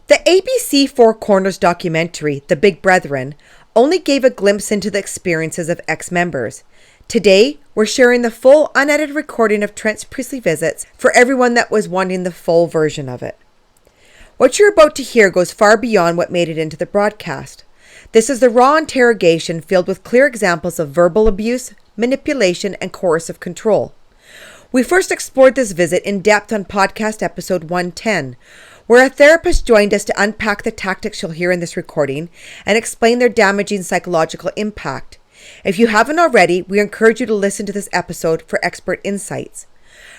The ABC Four Corners documentary, The Big Brethren, only gave a glimpse into the experiences of ex-members. Today, we're sharing the full unedited recording of Trent's priestly visits for everyone that was wanting the full version of it. What you're about to hear goes far beyond what made it into the broadcast. This is the raw interrogation filled with clear examples of verbal abuse, manipulation, and coercive control. We first explored this visit in depth on podcast episode 110, where a therapist joined us to unpack the tactics you'll hear in this recording and explain their damaging psychological impact. If you haven't already, we encourage you to listen to this episode for expert insights.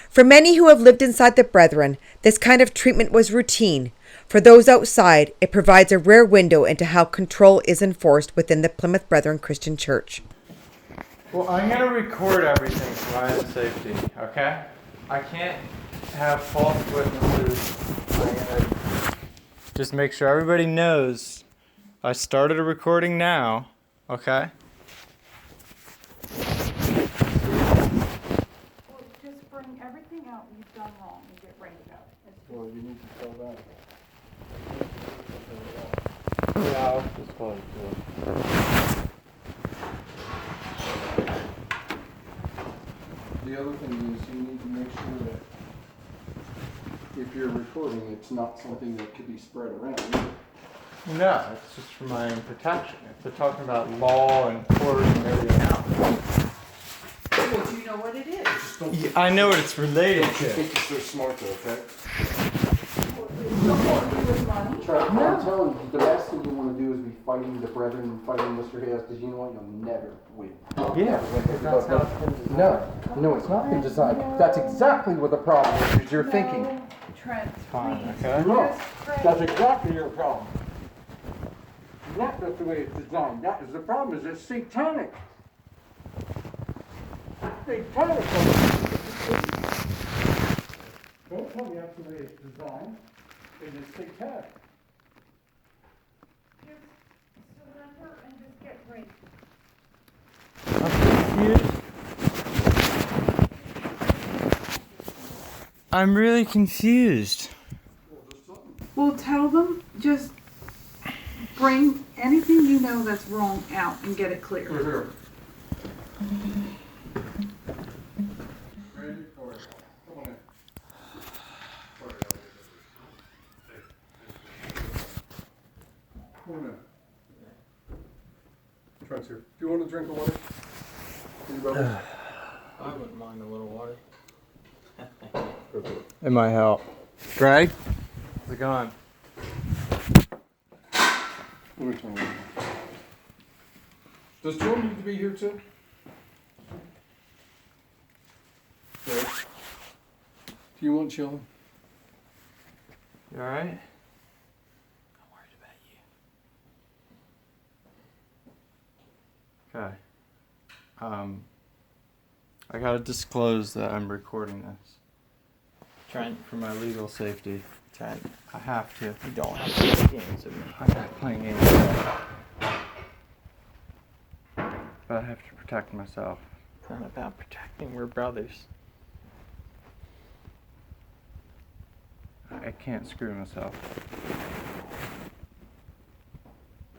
For many who have lived inside the Brethren, this kind of treatment was routine. For those outside, it provides a rare window into how control is enforced within the Plymouth Brethren Christian Church. Well, I'm going to record everything for my own safety, okay? I can't have false witnesses. I'm going to just make sure everybody knows I started a recording now, okay? Well, just bring everything out you've done wrong and get ready to go. Well, you need to tell that. Yeah, I'll just call it good. The other thing is you need to make sure that if you're recording, it's not something that could be spread around. No, it's just for my own protection. If they're talking about law and court and everything else. Well, do you know what it is? Yeah, I know what it's related I to. think you're so smart though, okay? Don't do with money. I'm telling you, the last thing you want to do is be fighting the Brethren and fighting Mr. Hales, because you know what? You'll never win. Yeah, that's how it's been designed. No, it's not been designed. That's exactly what the problem is you're thinking. No, Trent, Fine, please. okay? No, Just pray. that's exactly your problem. Not that's the way it's designed. That is the problem. Is it's satanic. Satanic. Don't tell me that's the way it's designed. It is satanic. Just surrender and just get ready. I'm really confused. Well, tell them, just bring anything you know that's wrong out and get it clear. Here. Ready for it. Come on in. Come on in. Trent's here. Do you want a drink of water? I wouldn't mind a little water. It might help. Greg? How's it going? Let me turn it on. Does Joe need to be here too? Greg? Do you want chilling? You alright? I'm worried about you. Okay. I gotta disclose that I'm recording this. Trent, for my legal safety. Trent, I have to. You don't have to play games with me. I'm not playing games with you. But I have to protect myself. It's not about protecting, we're brothers. I can't screw myself.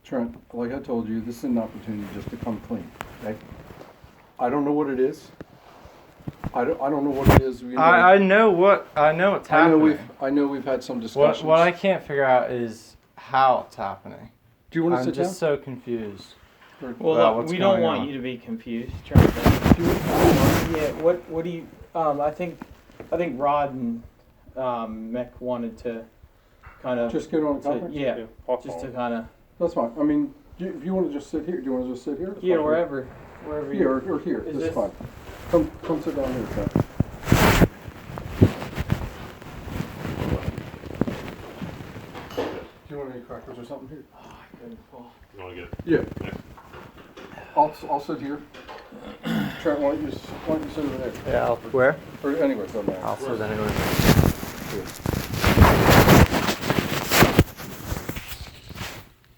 Trent, like I told you, this is an opportunity just to come clean, okay? I don't know what it is. I don't know what it is. I know what's happening. I know we've had some discussions. What I can't figure out is how it's happening. Do you want to I'm sit down? just so confused. Well, about look, what's we don't going want on. you to be confused. Trent. Yeah. What do you? I think Rod and Mick wanted to kind of Just get on the conference? just to kind of That's fine. I mean, if you want to just sit here, do you want to just sit here? yeah wherever Here you. or here. Is This is this- fine. Come sit down here, Trent. Do you want any crackers or something here? Oh, I couldn't pull. You want to get Yeah. I'll sit here. Trent, why don't you sit over there? Yeah, where? Or anywhere, doesn't matter. I'll sit anywhere.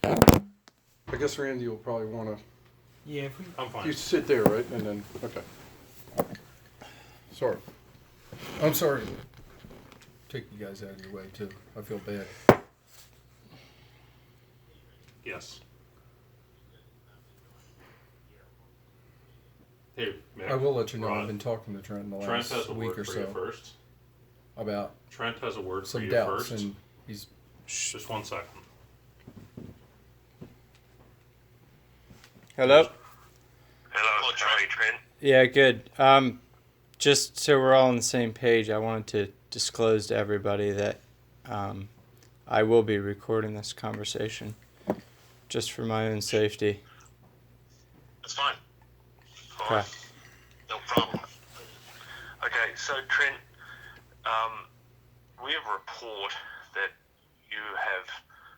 I guess Randy will probably want to. Yeah, if we. I'm fine. You sit there, right? And then, okay. Sorry. I'm sorry to take you guys out of your way, too. I feel bad. Yes. Hey, Mick, I will let you know Rod, I've been talking to Trent in the Trent last has a week word or for you so first. about Trent has a word for some you doubts, first. and he's Just 1 second. Hello? Hello, Charlie, Trent. Yeah, good. Just so we're all on the same page, I wanted to disclose to everybody that I will be recording this conversation just for my own safety. That's fine. Okay. Fine. No problem. Okay, so Trent, we have a report that you have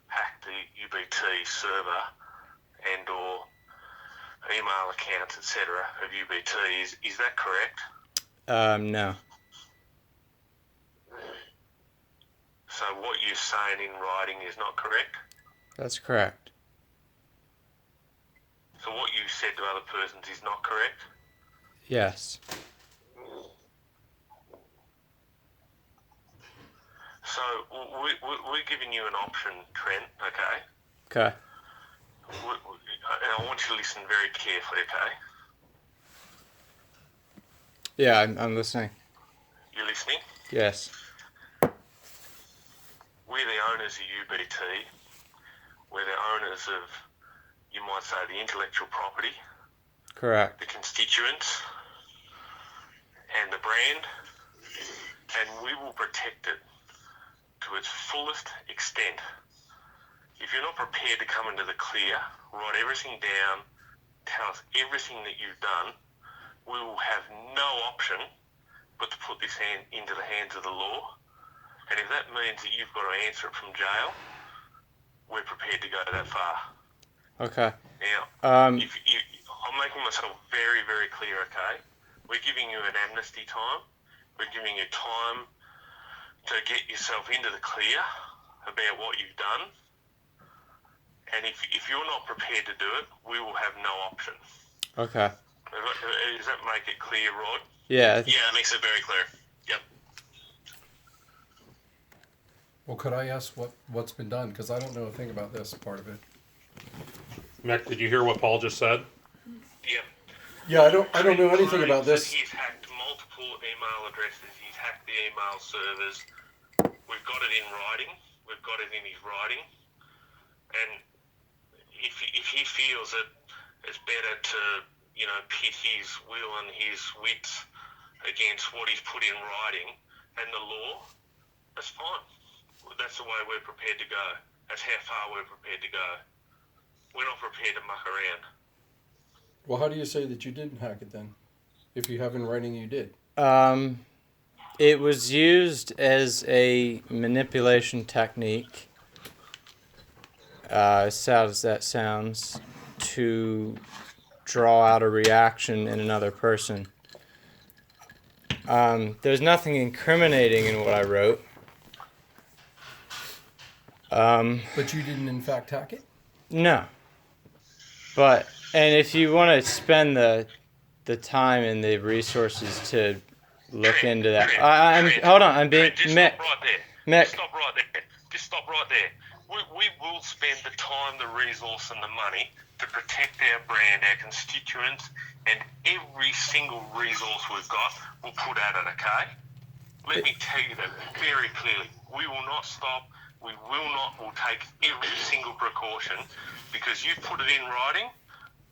hacked the UBT server and or email accounts, etc. of UBT. Is that correct? No. So what you're saying in writing is not correct? That's correct. So what you said to other persons is not correct? Yes. So we're giving you an option, Trent, okay? Okay. And I want you to listen very carefully, okay? Yeah, I'm listening. You listening? Yes. We're the owners of UBT. We're the owners of, you might say, the intellectual property, Correct. the constituents, and the brand, and we will protect it to its fullest extent. If you're not prepared to come into the clear, write everything down, tell us everything that you've done, we will have no option but to put this into the hands of the law. And if that means that you've got to answer it from jail, we're prepared to go that far. Okay. Now, I'm making myself very, very clear, okay? We're giving you an amnesty time. We're giving you time to get yourself into the clear about what you've done. And if you're not prepared to do it, we will have no option. Okay. Does that make it clear, Rod? Yeah. Yeah, it makes it very clear. Yep. well. Could I ask what's been done? Because I don't know a thing about this part of it. Mick, did you hear what Paul just said? Yep. Yeah, I don't know anything about this. He's hacked multiple email addresses. He's hacked the email servers. We've got it in writing. We've got it in his writing. And if he feels that it's better to, pit his will and his wits against what he's put in writing and the law, that's fine. That's the way we're prepared to go. That's how far we're prepared to go. We're not prepared to muck around. Well, how do you say that you didn't hack it then? If you have in writing you did. It was used as a manipulation technique, as sad as that sounds, to draw out a reaction in another person. There's nothing incriminating in what I wrote. But you didn't in fact hack it? No. And if you want to spend the time and the resources to look into that, hold on. I'm being Just Mick. stop right there. Mick. Just stop right there. Just stop right there. We will spend the time, the resource, and the money to protect our brand, our constituents, and every single resource we've got, we'll put at it. Okay? Let me tell you that very clearly. We will not stop. We'll take every single precaution because you've put it in writing.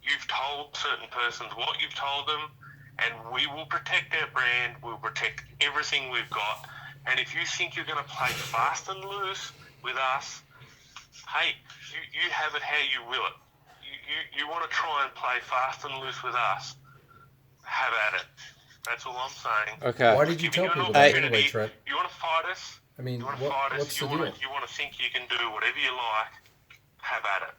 You've told certain persons what you've told them, and we will protect our brand. We'll protect everything we've got. And if you think you're going to play fast and loose with us, hey, you have it how you will it. You want to try and play fast and loose with us, have at it. That's all I'm saying. Okay. Why did you tell Giving people an that opportunity. anyway, Trent? You want to fight us? I mean, You want to fight us? what's the You deal? want to think you can do whatever you like? Have at it.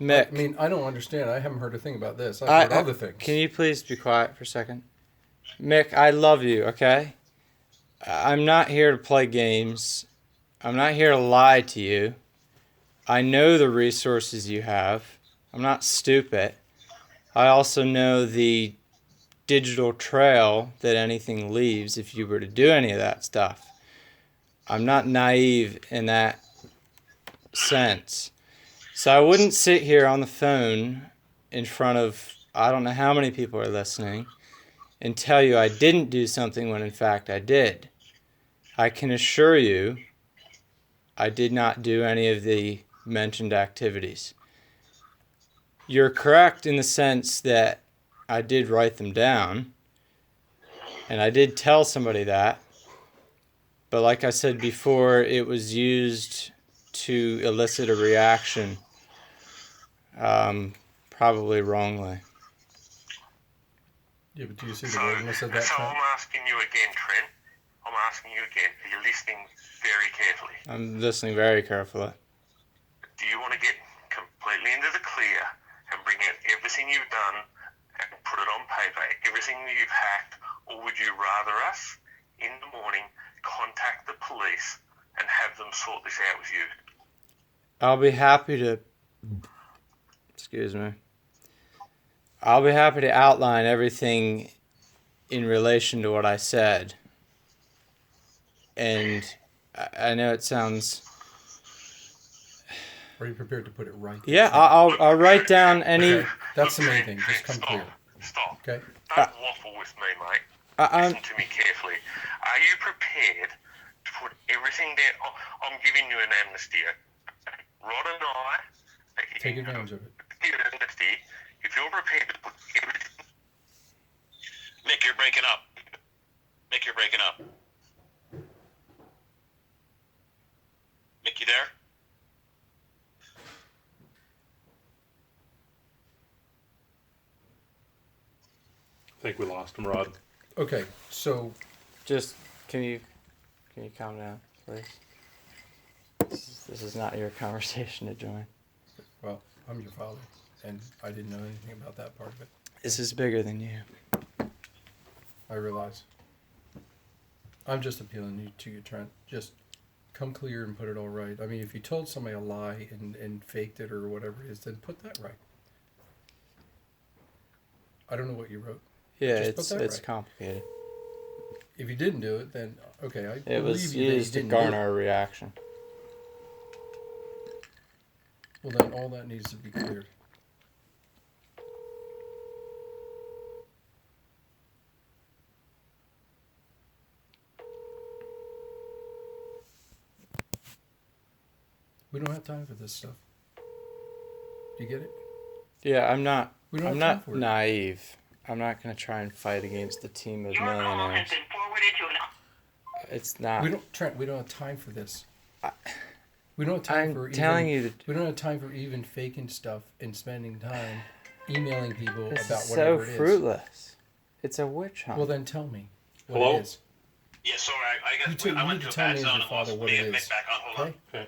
Mick. I mean, I don't understand. I haven't heard a thing about this. I've heard other things. Can you please be quiet for a second? Mick, I love you, okay? I'm not here to play games. I'm not here to lie to you. I know the resources you have. I'm not stupid. I also know the digital trail that anything leaves if you were to do any of that stuff. I'm not naive in that sense. So I wouldn't sit here on the phone in front of I don't know how many people are listening and tell you I didn't do something when in fact I did. I can assure you I did not do any of the mentioned activities. You're correct in the sense that I did write them down and I did tell somebody that. But like I said before, it was used to elicit a reaction, probably wrongly. Yeah, but do you see the So, wordiness of that, so Trent? I'm asking you again, Trent. I'm asking you again. Are you listening very carefully? I'm listening very carefully. Do you want to get completely into the clear and bring out everything you've done and put it on paper, everything that you've hacked, or would you rather us, in the morning, contact the police and have them sort this out with you? I'll be happy to... Excuse me. I'll be happy to outline everything in relation to what I said. And I know it sounds... Are you prepared to put it right? Yeah, I'll write down any... Okay, that's the main thing. Just come clear. Stop. Okay? Don't waffle with me, mate. Listen to me carefully. Are you prepared to put everything down? I'm giving you an amnesty. Rod and I are Take giving advantage of it. you an amnesty. If you're prepared to put everything... Mick, you're breaking up. Mick, you're breaking up. Mick, you there? I think we lost him, Rod. Okay, so Just, can you calm down, please? This is not your conversation to join. well, I'm your father, and I didn't know anything about that part of it. This is bigger than you. I realize. I'm just appealing to you, Trent. Just come clear and put it all right. I mean, if you told somebody a lie and faked it or whatever it is, then put that right. I don't know what you wrote. Yeah, Just put that it's right. complicated. If you didn't do it, then okay, I It believe was you that you used to didn't do it. garner a reaction. Well, then all that needs to be cleared. We don't have time for this stuff. Do you get it? Yeah, I'm not We don't I'm have time not for it. naive. I'm not going to try and fight against the team of Your call has millionaires. been forwarded to an... It's not. We don't, Trent. We don't have time for this. We don't have time I'm for telling even, you that we don't have time for even faking stuff and spending time emailing people this about is so whatever it is. fruitless. It's a witch hunt. Well, then tell me what Hello? it is. Yeah, sorry, You I need went to to a tell me bad as zone your and father lost what me it and is. Mick back on. Hold on. Okay? Okay.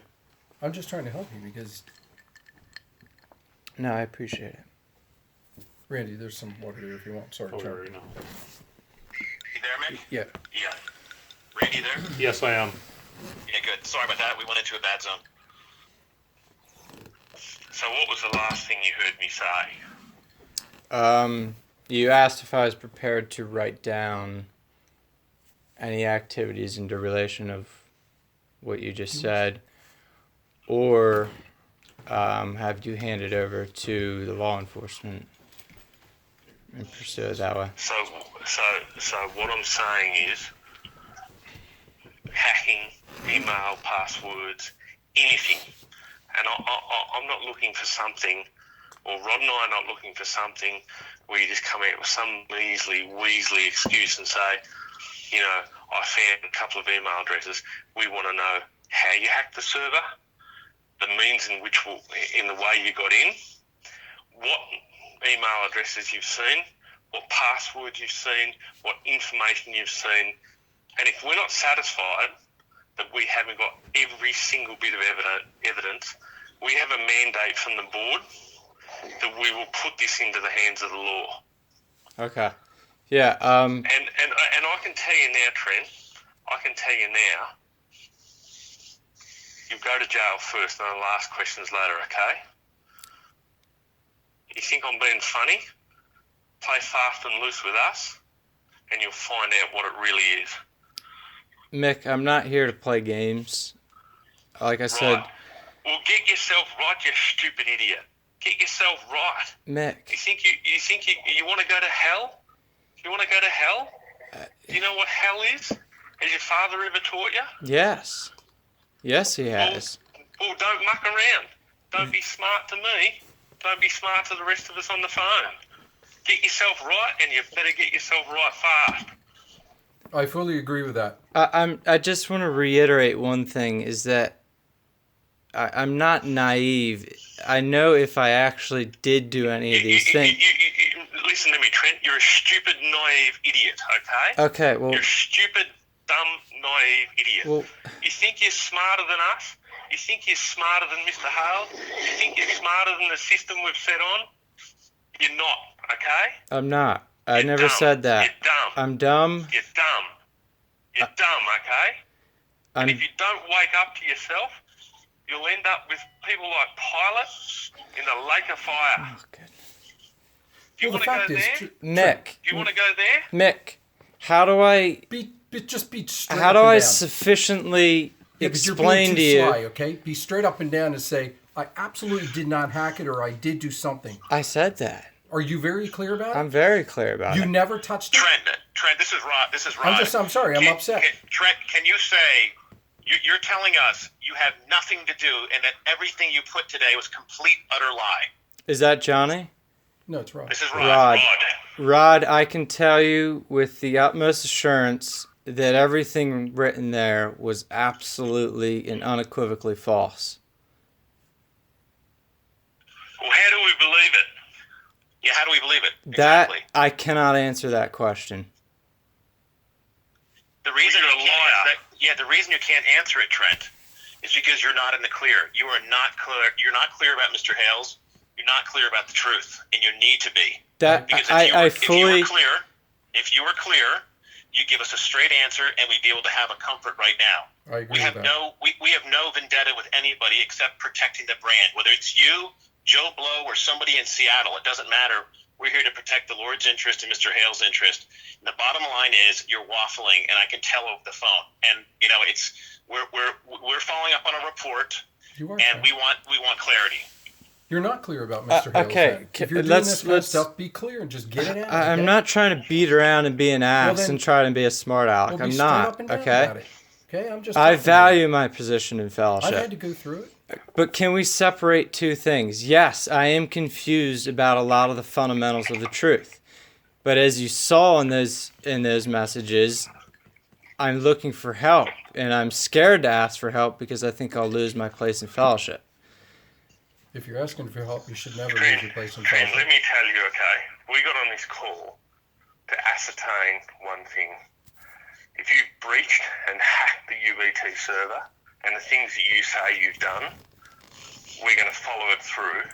I'm just trying to help you because, No, I appreciate it. Randy, there's some water here if you want. Sorry, Oh, Trent. right now. You there, Mick? Yeah. Yeah. Randy, you there? Yes, I am. Yeah, good. Sorry about that. We went into a bad zone. So what was the last thing you heard me say? You asked if I was prepared to write down any activities into relation of what you just said, or have you hand it over to the law enforcement and pursue it that way? So what I'm saying is hacking, email, passwords, anything. And I'm not looking for something, or Rod and I are not looking for something where you just come out with some measly, weaselly excuse and say, you know, I found a couple of email addresses. We want to know how you hacked the server, the means in the way you got in, what email addresses you've seen, what passwords you've seen, what information you've seen. And if we're not satisfied that we haven't got every single bit of evidence, we have a mandate from the board that we will put this into the hands of the law. Okay. Yeah. And I can tell you now, Trent, you'll go to jail first and I'll ask questions later, okay? You think I'm being funny? Play fast and loose with us and you'll find out what it really is. Mick, I'm not here to play games. Like I said, Right. Well, get yourself right, you stupid idiot. Get yourself right. Mick. You want to go to hell? You want to go to hell? Do you know what hell is? Has your father ever taught you? Yes. Yes, he has. Well, don't muck around. Don't be smart to me. Don't be smart to the rest of us on the phone. Get yourself right, and you better get yourself right fast. I fully agree with that. I just want to reiterate one thing, is that I'm not naive. I know if I actually did do any of these things. Listen to me, Trent. You're a stupid, naive idiot, okay? Okay, well... You're a stupid, dumb, naive idiot. Well, you think you're smarter than us? You think you're smarter than Mr. Hales? You think you're smarter than the system we've set on? You're not, okay? I'm not. I You're never dumb. said that. You're dumb. I'm dumb. You're dumb. You're dumb, okay? And if you don't wake up to yourself, you'll end up with people like Pilate in the lake of fire. Oh, goodness. Do you want to go there? Mick. Do you want to go there? Mick, how do I... Just be straight How up do and I down. sufficiently You're explain being to too you... sly, okay? Be straight up and down and say, I absolutely did not hack it, or I did do something. I said that. Are you very clear about it? I'm very clear about it. You never touched it? Trent, this is right. I'm sorry, I'm upset. Trent, can you say, you're telling us you have nothing to do and that everything you put today was complete, utter lie? Is that Johnny? No, it's Rod. This is Rod. Rod, I can tell you with the utmost assurance that everything written there was absolutely and unequivocally false. Well, how do we believe it? Yeah, how do we believe it? That, Exactly. I cannot answer that question. The reason You're a you can't liar. the reason you can't answer it, Trent, is because you're not in the clear. You are not clear. You're not clear about Mr. Hales. You're not clear about the truth, and you need to be. That Because if you were clear, you give us a straight answer, and we'd be able to have a comfort right now. I agree We have with that. we have no vendetta with anybody except protecting the brand. Whether it's you, Joe Blow, or somebody in Seattle, it doesn't matter. We're here to protect the Lord's interest and Mr. Hale's interest. And the bottom line is you're waffling, and I can tell over the phone. And we're following up on a report, You are and clear. we want clarity. You're not clear about Mr. Hales. okay, then. If you're doing let's- this kind of let's- stuff, be clear and just get it out. I'm okay? not trying to beat around and be an ass then- and try to be a smart aleck. Well, be I'm straight not, up and down okay? about it. Okay, I'm just. I talking to value my position in you. fellowship. I've had to go through it. But can we separate two things? Yes, I am confused about a lot of the fundamentals of the truth. But as you saw in those messages, I'm looking for help, and I'm scared to ask for help because I think I'll lose my place in fellowship. If you're asking for help, you should never Trent, lose your place in Trent, let fellowship. me tell you, okay? We got on this call to ascertain one thing. If you breached and hacked the UBT server and the things that you say you've done, we're going to follow it through.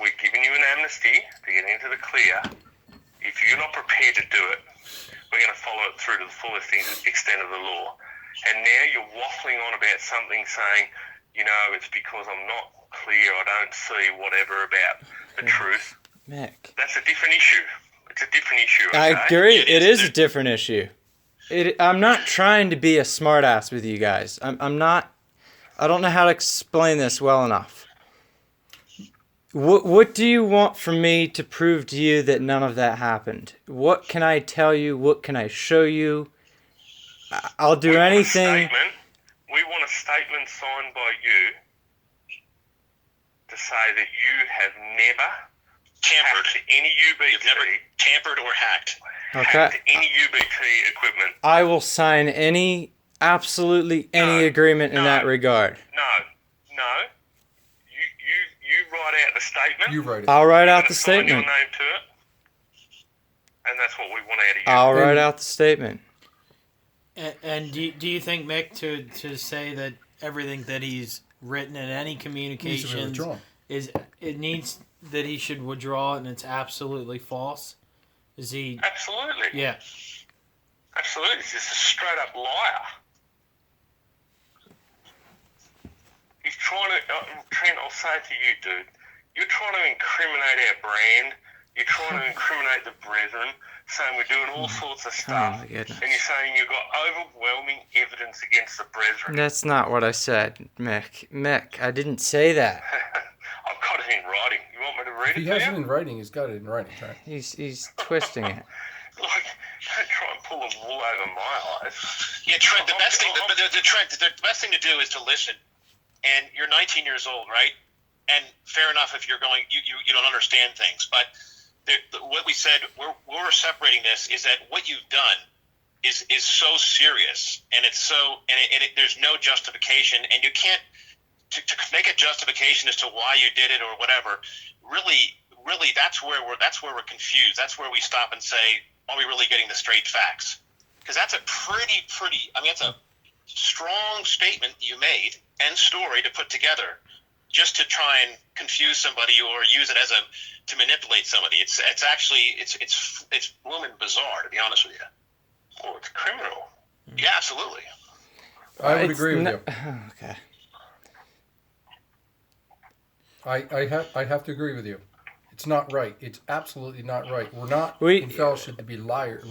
We're giving you an amnesty to get into the clear. If you're not prepared to do it, we're going to follow it through to the fullest extent of the law. And now you're waffling on about something saying, it's because I'm not clear, I don't see whatever about the truth. Mick. That's a different issue. It's a different issue. Okay? I agree. It is a different issue. I'm not trying to be a smartass with you guys. I'm not. I don't know how to explain this well enough. What do you want from me to prove to you that none of that happened? What can I tell you? What can I show you? I'll do anything. We want a statement signed by you to say that you have never Tampered. hacked any UBT. You've never tampered or hacked. Okay. hacked any UBT equipment. I will sign absolutely any agreement in that regard. No. You write out the statement. You write it. I'll write You're out gonna the sign statement. your name to it, and that's what we want out of you. I'll write out the statement. And do you think, Mick, to say that everything that he's written in any Needs to be communications withdrawn. needs that he should withdraw and it's absolutely false? Is he? Absolutely. Yeah. Absolutely. He's just a straight up liar. He's trying to, Trent, I'll say to you, dude, you're trying to incriminate our brand You're trying to incriminate the brethren, saying we're doing all sorts of stuff. my goodness. And you're saying you've got overwhelming evidence against the brethren. That's not what I said, Mick. Mick, I didn't say that. I've got it in writing. You want me to read If it he to has you? it in writing, he's got it in writing, Trent. He's twisting it. Like, don't try and pull the wool over my eyes. Yeah, Trent. The best thing, the best thing to do is to listen. And you're 19 years old, right? And fair enough if you're going, you don't understand things. But what we said, we're separating this is that what you've done is so serious, and it's so, there's no justification, and you can't to make a justification as to why you did it or whatever. Really, that's where we're confused. That's where we stop and say, are we really getting the straight facts? Because that's a pretty. I mean, that's a strong statement you made and story to put together, just to try and confuse somebody or use it as to manipulate somebody. It's actually blooming bizarre, to be honest with you. Oh, it's criminal. Yeah, absolutely. I would agree with you. Okay. I have to agree with you. It's not right. It's absolutely not right. We're not in fellowship to be liars.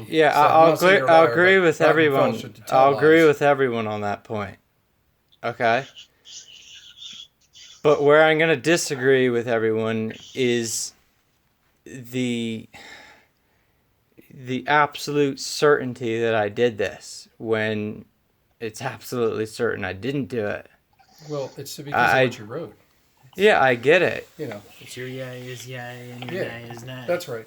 Yeah, I'll agree with everyone. I'll agree with everyone on that point. Okay. But where I'm going to disagree with everyone is the absolute certainty that I did this when it's absolutely certain I didn't do it. Well, it's because of what you wrote. Yeah, I get it. You know, It's your yay is yay and your nay is nay. that's right.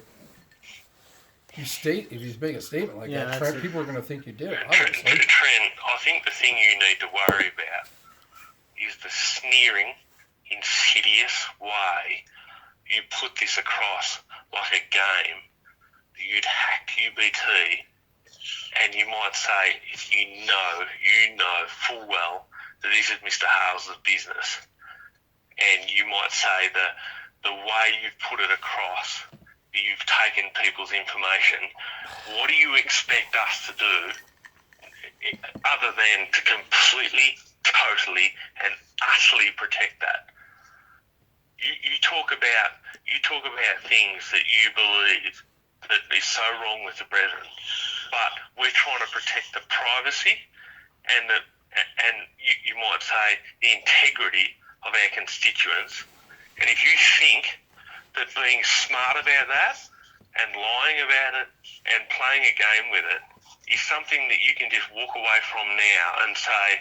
If you make a statement like that, Trent, people are going to think you did it. Obviously. Trent, I think the thing you need to worry about is the sneering, insidious way you put this across like a game. You'd hack UBT, and you might say, if you know full well that this is Mr. Hales' business, and you might say the way you've put it across, you've taken people's information. What do you expect us to do other than to completely, totally, and utterly protect that? You talk about things that you believe that is so wrong with the brethren, but we're trying to protect the privacy and you might say the integrity of our constituents. And if you think that being smart about that and lying about it and playing a game with it is something that you can just walk away from now and say,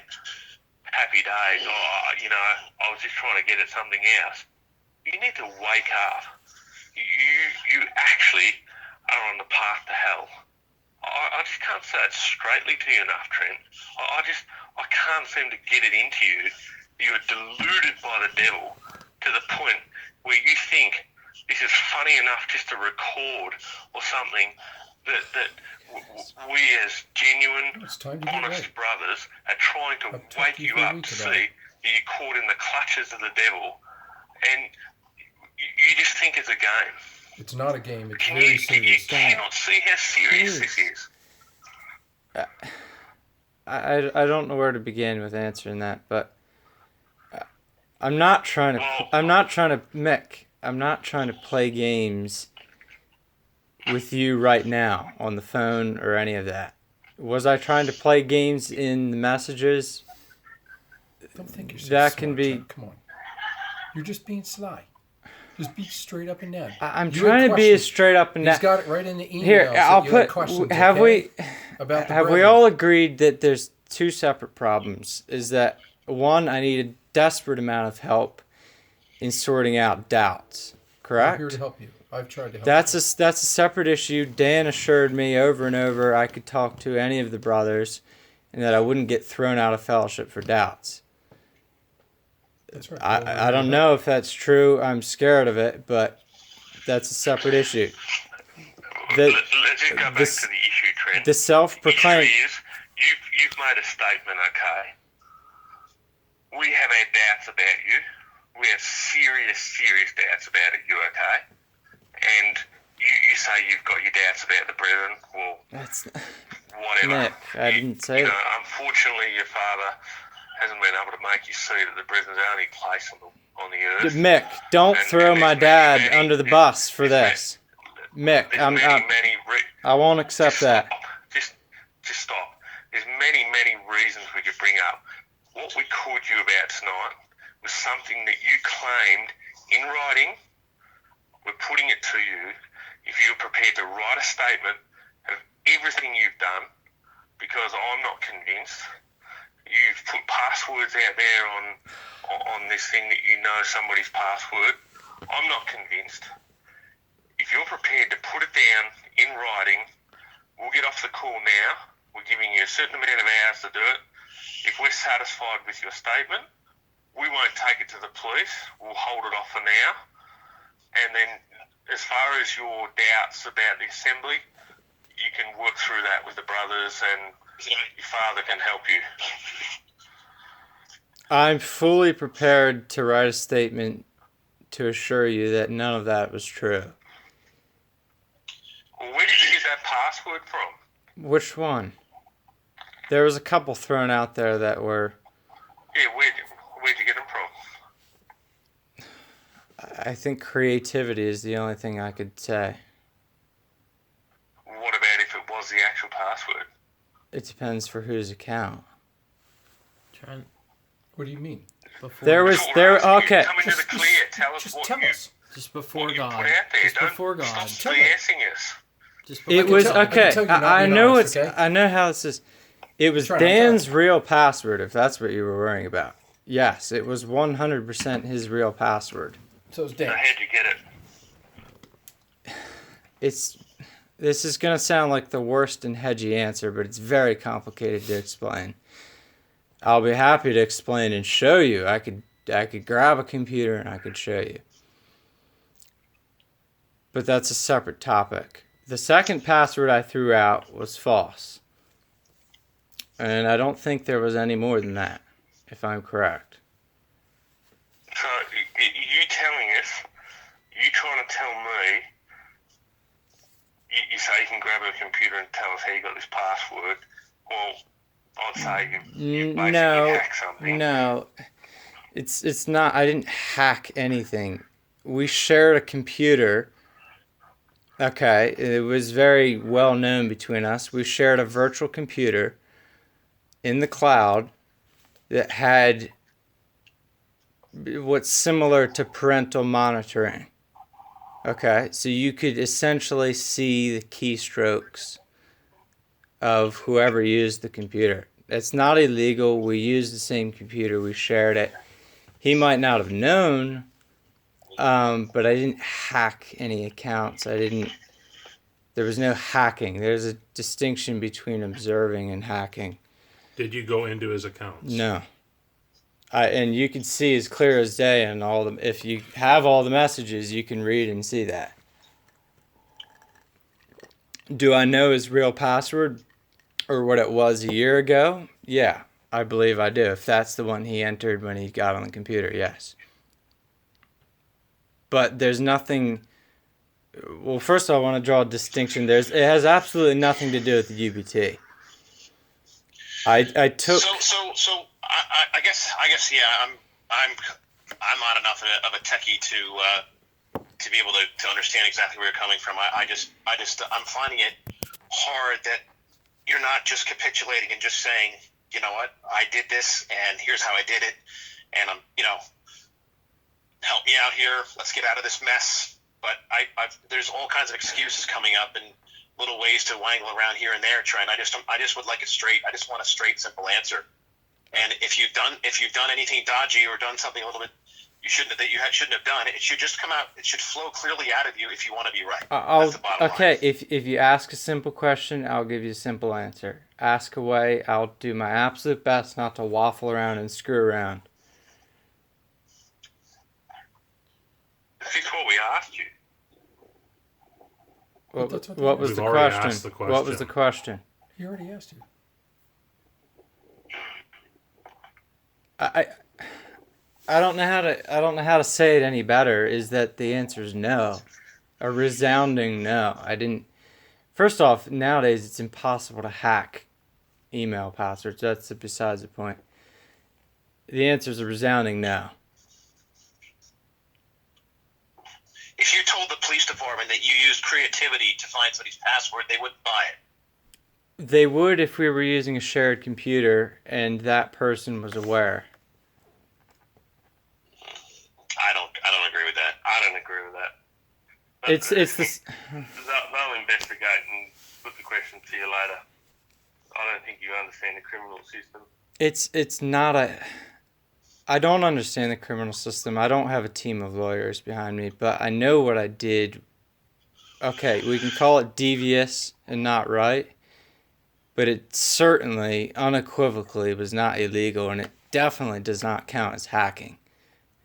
happy days, I was just trying to get at something else. You need to wake up. You actually are on the path to hell. I just can't say it straightly to you enough, Trent. I can't seem to get it into you. You are deluded by the devil to the point where you think this is funny enough just to record or something that we as genuine, honest brothers are trying to wake you up to see that you're caught in the clutches of the devil, and you just think it's a game. It's not a game. It's very serious. You cannot see how serious this is. I don't know where to begin with answering that, but I'm not trying to play games with you right now on the phone or any of that. Was I trying to play games in the messages? Don't think you're so that smart, can be. Trent. Come on, you're just being sly. Just be straight up and down. I'm trying to be as straight up and down. He's got it right in the email. Here, I'll put. Have we all agreed that there's two separate problems? Is that one, I need a desperate amount of help in sorting out doubts. Correct? I'm here to help you. I've tried to help. That's a separate issue. Dan assured me over and over I could talk to any of the brothers, and that I wouldn't get thrown out of fellowship for doubts. That's right. I don't know if that's true. I'm scared of it, but that's a separate issue. Let's just go back to the issue, Trent. The self-proclaimed. The issue is, you've made a statement, okay? We have our doubts about you. We have serious doubts about it, you okay? And you say you've got your doubts about the brethren. Well, That's whatever. Nick, I didn't say that. Unfortunately, your father hasn't been able to make you see that the prison's the only place on the earth. Mick, don't throw my dad under the bus for this. Mick, I won't accept that. Just stop. There's many reasons we could bring up. What we called you about tonight was something that you claimed in writing. We're putting it to you. If you're prepared to write a statement of everything you've done, because I'm not convinced. You've put passwords out there on this thing that you know somebody's password. I'm not convinced. If you're prepared to put it down in writing, we'll get off the call now. We're giving you a certain amount of hours to do it. If we're satisfied with your statement, we won't take it to the police. We'll hold it off for now. And then as far as your doubts about the assembly, you can work through that with the brothers and your father can help you. I'm fully prepared to write a statement to assure you that none of that was true. Well, where did you get that password from? Which one? There was a couple thrown out there that were... Yeah, where'd you get them from? I think creativity is the only thing I could say. What about if it was the actual password? It depends for whose account. Trent, What do you mean? Okay. Come into the clear. Tell us what tell you... us. just before What you God. put out there. Just Don't before God. stop BSing us. Just It before was tell- I can okay. tell you're not I being know honest, it's. okay? I know how this is. It was Try, Dan's real password. If that's what you were worrying about. Yes, it was 100% his real password. So it's So Dan. how'd you get it? This is gonna sound like the worst and hedgy answer, but it's very complicated to explain. I'll be happy to explain and show you. I could grab a computer and I could show you. But that's a separate topic. The second password I threw out was false. And I don't think there was any more than that, if I'm correct. So you telling us, you trying to tell me, you say you can grab a computer and tell us how you got this password. Well, I'd say you basically hacked something. No. It's not. I didn't hack anything. We shared a computer. Okay, it was very well known between us. We shared a virtual computer in the cloud that had what's similar to parental monitoring. Okay, so you could essentially see the keystrokes of whoever used the computer. It's not illegal. We used the same computer. We shared it. He might not have known, but I didn't hack any accounts. There was no hacking. There's a distinction between observing and hacking. Did you go into his accounts? No. And you can see as clear as day and all the, if you have all the messages, you can read and see that. Do I know his real password or what it was a year ago? Yeah, I believe I do. If that's the one he entered when he got on the computer, yes. But there's nothing. Well, first I want to draw a distinction. It has absolutely nothing to do with the UBT. I took. So I guess yeah. I'm not enough of a techie to be able to understand exactly where you're coming from. I'm finding it hard that you're not just capitulating and just saying, you know what, I did this and here's how I did it, and help me out here. Let's get out of this mess. But there's all kinds of excuses coming up and little ways to wangle around here and there, Trent. I just would like I just want a straight, simple answer. And if you've done anything dodgy or done something a little bit you shouldn't have done, it should just come out. It should flow clearly out of you if you want to be right. That's the bottom line. If you ask a simple question, I'll give you a simple answer. Ask away. I'll do my absolute best not to waffle around and screw around. This is what we asked you. What was We've the already question? asked the What was the question? He already asked you. I don't know how to say it any better. Is that the answer is no, a resounding no. I didn't. First off, nowadays it's impossible to hack email passwords. That's besides the point. the answer is a resounding no. If you told the police department that you used creativity to find somebody's password, they wouldn't buy it. They would if we were using a shared computer and that person was aware. I don't agree with that. I don't agree with that. It's this. They'll investigate and put the question to you later. I don't think you understand the criminal system. It's not a. I don't understand the criminal system. I don't have a team of lawyers behind me, but I know what I did. Okay, we can call it devious and not right, but it certainly, unequivocally, was not illegal, and it definitely does not count as hacking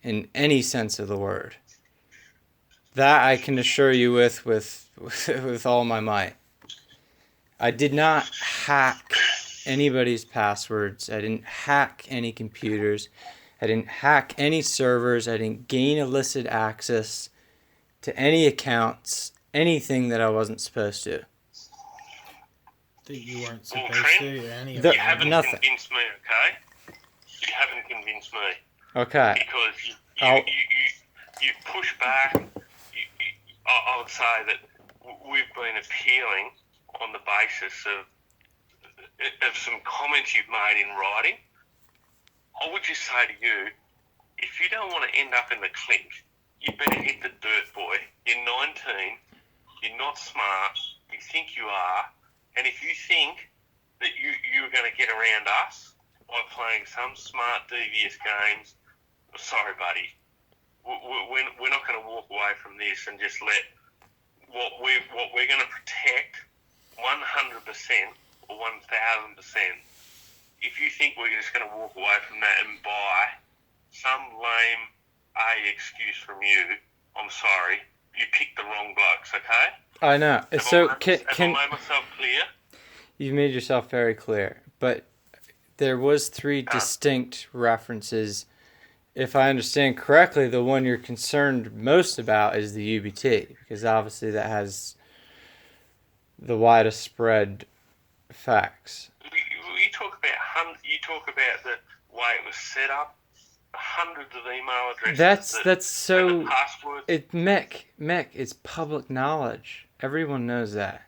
in any sense of the word. That I can assure you with all my might. I did not hack anybody's passwords. I didn't hack any computers. I didn't hack any servers. I didn't gain illicit access to any accounts, anything that I wasn't supposed to. That you weren't supposed Trent, to, or any of You that. haven't Nothing. convinced me, okay? You haven't convinced me. Okay. Because you push back. I would say that we've been appealing on the basis of some comments you've made in writing. I would just say to you, if you don't want to end up in the clink, you better hit the dirt, boy. You're 19, you're not smart, you think you are, and if you think that you're going to get around us by playing some smart, devious games, sorry, buddy. We're not going to walk away from this and just let what we're going to protect 100% or 1,000%. If you think we're just going to walk away from that and buy some lame excuse from you, I'm sorry. You picked the wrong blokes, okay? I know. So Have I made myself clear? You've made yourself very clear, but there was 3 distinct references. If I understand correctly, the one you're concerned most about is the UBT, because obviously that has the widest spread facts. You talk about the way it was set up, hundreds of email addresses. That's so. And the passwords. Mick, it's public knowledge. Everyone knows that.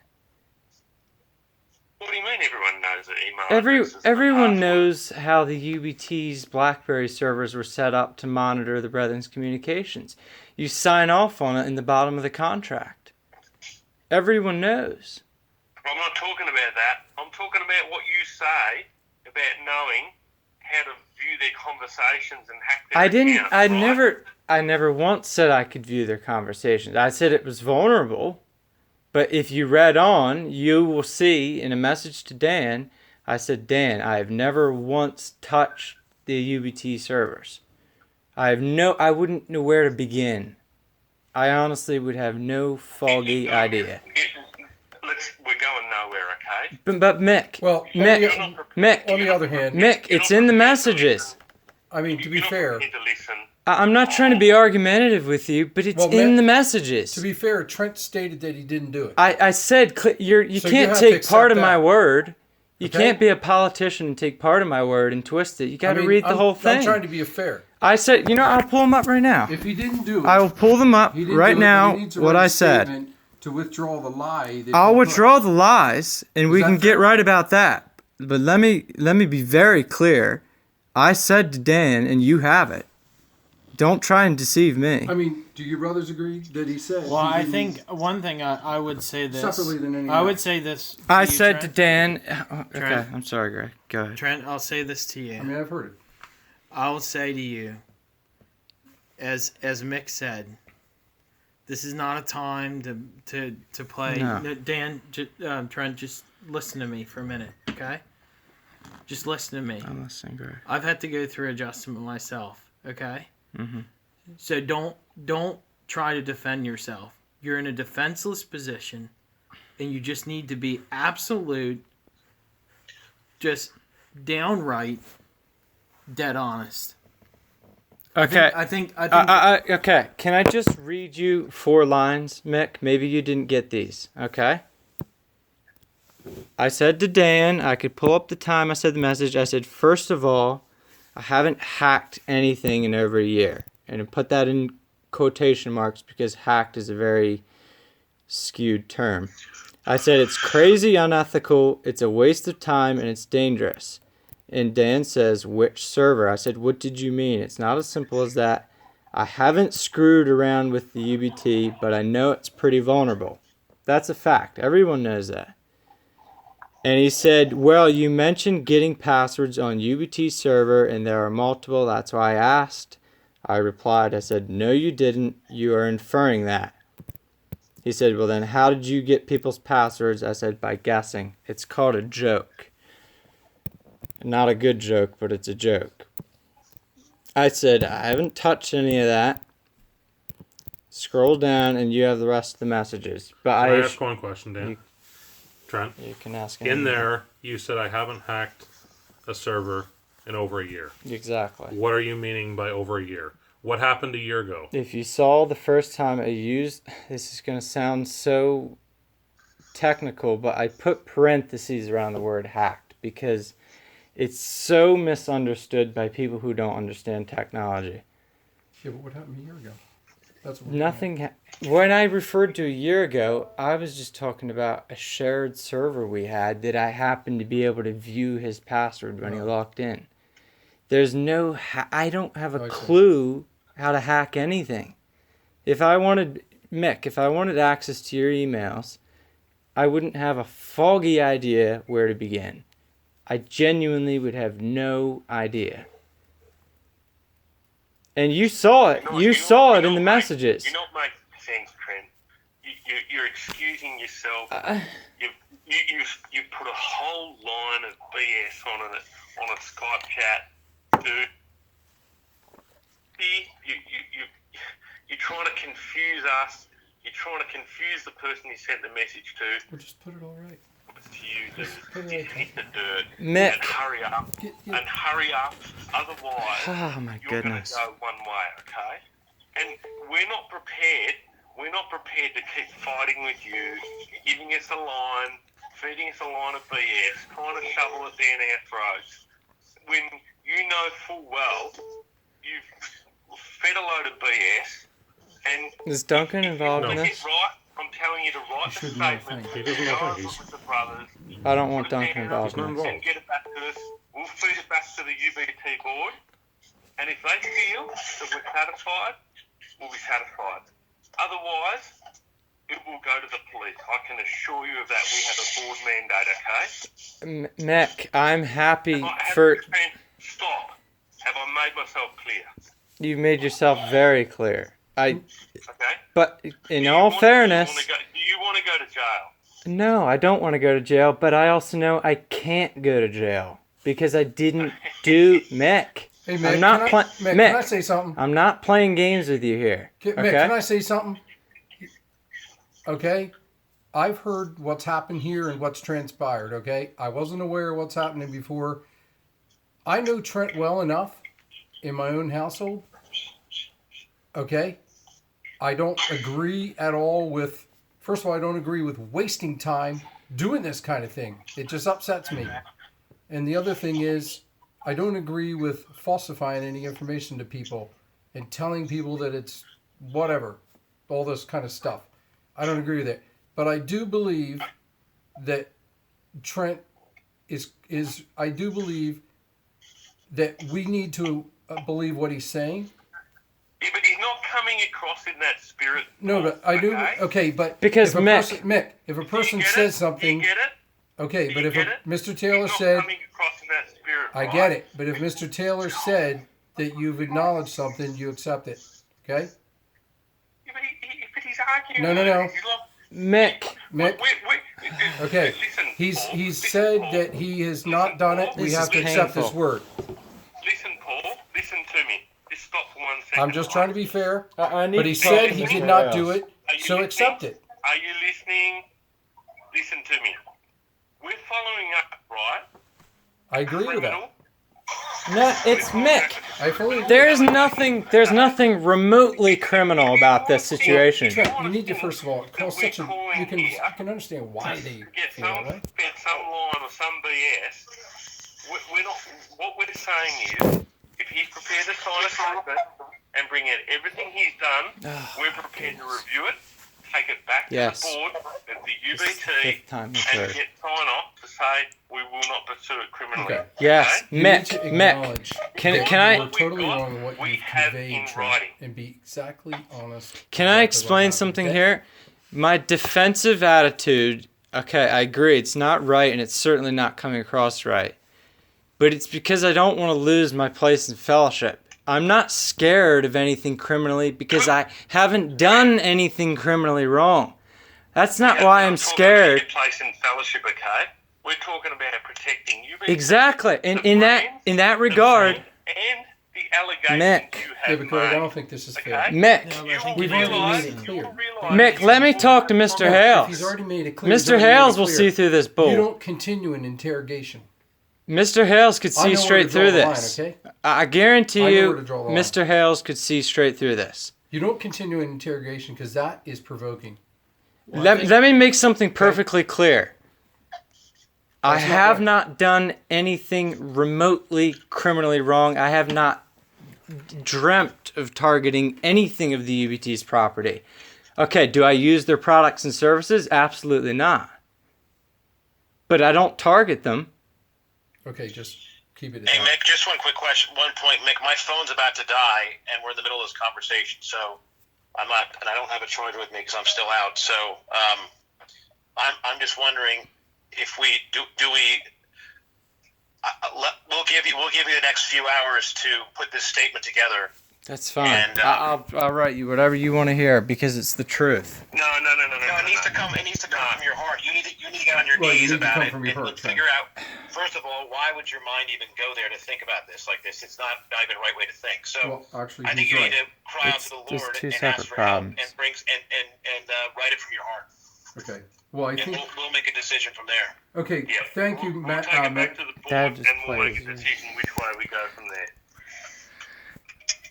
What do you mean everyone knows that email addresses? Everyone knows how the UBT's BlackBerry servers were set up to monitor the Brethren's communications. You sign off on it in the bottom of the contract. Everyone knows. I'm not talking about that. I'm talking about what you say about knowing how to view their conversations and hack their accounts, I never once said I could view their conversations. I said it was vulnerable. But if you read on, you will see in a message to Dan, I said, Dan, I have never once touched the UBT servers. I wouldn't know where to begin. I honestly would have no foggy idea. We're going nowhere, okay? But Mick, Well, Mick, on the other hand, Mick, it's in the messages. I mean, to be fair, Need to listen. I'm not trying to be argumentative with you, but it's in the messages. to be fair, Trent stated that he didn't do it. I said you So can't have to take accept part of that. my word. You Okay? can't be a politician and take part of my word and twist it. You got to read the whole thing. I'm trying to be fair. I said, I'll pull them up right now. If he didn't do it, I will pull them up he didn't right do it, now, then he needs to what write I a said. statement to withdraw the lie. That I'll he put. withdraw the lies, and we that can get fair? right about that. But let me be very clear. I said to Dan, and you have it. Don't try and deceive me. I mean, do your brothers agree that he said? Well, he I didn't- think one thing I would say this. Separately than anything I would else. say this. I you, said to Trent. Dan. Okay, Trent. I'm sorry, Greg. Go ahead. Trent, I'll say this to you. I mean, I've heard it. I'll say to you, as Mick said, this is not a time to play. No. No, Dan, Trent, just listen to me for a minute, okay? Just listen to me. I'm listening, Greg. I've had to go through adjustment myself, okay? Mm-hmm. So don't try to defend yourself. You're in a defenseless position, and you just need to be absolute, just downright, dead honest. Okay. I think. Okay. Can I just read you 4 lines, Mick? Maybe you didn't get these. Okay. I said to Dan, I could pull up the time I said the message. I said, first of all, I haven't hacked anything in over a year. And I put that in quotation marks because hacked is a very skewed term. I said it's crazy unethical, it's a waste of time, and it's dangerous. And Dan says, which server? I said, what did you mean? It's not as simple as that. I haven't screwed around with the UBT, but I know it's pretty vulnerable. That's a fact. Everyone knows that. And he said, well, you mentioned getting passwords on UBT server, and there are multiple. That's why I asked. I replied, I said, no, you didn't. You are inferring that. He said, well, then how did you get people's passwords? I said, by guessing. It's called a joke. Not a good joke, but it's a joke. I said, I haven't touched any of that. Scroll down and you have the rest of the messages. But Can I ask one question, Dan? Trent? You can ask In there, you said I haven't hacked a server in over a year. Exactly. What are you meaning by over a year? What happened a year ago? If you saw the first time I used, this is going to sound so technical, but I put parentheses around the word hacked because it's so misunderstood by people who don't understand technology. Yeah, but what happened a year ago? That's what Nothing. When I referred to a year ago, I was just talking about a shared server we had that I happened to be able to view his password when he logged in. There's no. I don't have a clue how to hack anything. If I wanted access to your emails, I wouldn't have a foggy idea where to begin. I genuinely would have no idea. And you saw it. You saw it in the messages. You're not making sense, Trent. You're excusing yourself. You put a whole line of BS on a Skype chat, dude. You're trying to confuse us. You're trying to confuse the person you sent the message to. Well, just put it all right. It's to you, dude. You hit the dirt. Mick. And hurry up. And hurry up. Otherwise, Oh my you're goodness. going to go one way, okay? And we're not prepared. We're not prepared to keep fighting with you, giving us a line, feeding us a line of BS, trying to shovel it down our throats. When you know full well you've fed a load of BS, and Is Duncan involved in if this? it's right, I'm telling you to write the statement. He doesn't know go things. with the brothers. I don't want put it Duncan down involved in this. And get it back to us. We'll feed it back to the UBT board, and if they feel that we're satisfied, we'll be satisfied. Otherwise, it will go to the police. I can assure you of that. We have a board mandate, okay? Mick, I'm happy Stop. Have I made myself clear? You made yourself very clear. Okay. But in all fairness, Do you want to go to jail? no, I don't want to go to jail. But I also know I can't go to jail because I didn't do Mick. Hey, Mick, I'm not Mick, can I say something? I'm not playing games with you here. Mick, Okay? can I say something? Okay? I've heard what's happened here and what's transpired, okay? I wasn't aware of what's happening before. I know Trent well enough in my own household, okay? I don't agree at all with, first of all, I don't agree with wasting time doing this kind of thing. It just upsets me. And the other thing is, I don't agree with falsifying any information to people and telling people that it's whatever, all this kind of stuff. I don't agree with it. But I do believe that Trent I do believe that we need to believe what he's saying. Yeah, but he's not coming across in that spirit. No, but I do. Okay, but because if a Mick, Mick, if a person says something, you get it? okay, but if Mr. Taylor He's not said, coming across in that spirit, I right? get it, but if Mr. Taylor said that you've acknowledged something, you accept it, okay? Yeah, but he's arguing. No. Mick. Okay, Listen, he's said that he has not done it. We This have is to accept his painful. word. Listen, Paul. Listen to me. Just stop for 1 second. I'm just trying to be fair, I need but he to talk said to he Mr. did not Hales. do it, Are you so listening? accept it. Are you listening? Listen to me. We're following up, right? I agree with that. Criminal. No, it's Mick. I fully agree. There's nothing remotely criminal about this situation. Trent, you need to first of all call such a. You can understand why they Get feel that way. some line or some BS. We're not. What we're saying is, he's prepared to sign a statement and bring in everything he's done, we're prepared to review it, take it back to the board at the UBT, and get sign-off to say we will not pursue it criminally. Okay. Yes, Okay? Mick. Can I? We're totally wrong in what we you have conveyed, in Trent, writing. and be exactly honest. Can I exactly what explain happened, something okay? here? My defensive attitude, okay, I agree, it's not right and it's certainly not coming across right. But it's because I don't want to lose my place in fellowship. I'm not scared of anything criminally because I haven't done anything criminally wrong. That's not why I'm scared. Your place in fellowship, okay? We're talking about protecting you. Exactly. In that regard, and the allegations Mick. you Yeah, have but Greg, I made. don't think this is fair. Okay? Mick. No, but I You think will We've you've already realise, made it you clear. will realise Mick, let me talk to Mr. If Hales. he's already made it clear. he's Mr. already made it Hales will clear. see through this You bull. don't continue an interrogation. Mr. Hales could I know see where straight to draw through the line, this. okay? I guarantee I know you, where to draw the line. Mr. Hales could see straight through this. You don't continue an interrogation because that is provoking. Let me make something perfectly clear. I That's not have right. not done anything remotely criminally wrong. I have not dreamt of targeting anything of the UBT's property. Okay, do I use their products and services? Absolutely not. But I don't target them. Okay, just keep it at Hey, that. Mick, just one quick question. One point, Mick. My phone's about to die, and we're in the middle of this conversation, so I'm not, and I don't have a charger with me because I'm still out. So I'm just wondering if we do we. We'll give you the next few hours to put this statement together. That's fine. And, I'll write you whatever you want to hear because it's the truth. No. No, it needs to come. It needs to come from your heart. You need to get on your Well, you knees need to about come it from your and heart, Trent. figure out. First of all, why would your mind even go there to think about this like this? It's not even the right way to think. So Well, actually, I think he's you right. need to cry out It's to the just Lord two and separate ask for help problems. and write it from your heart. Okay. Well, I And think. we'll make a decision from there. Okay. Yeah. Thank you, We'll Matt. take it Matt. back to the board Dad just and we'll make a plays. decision which way we go from there.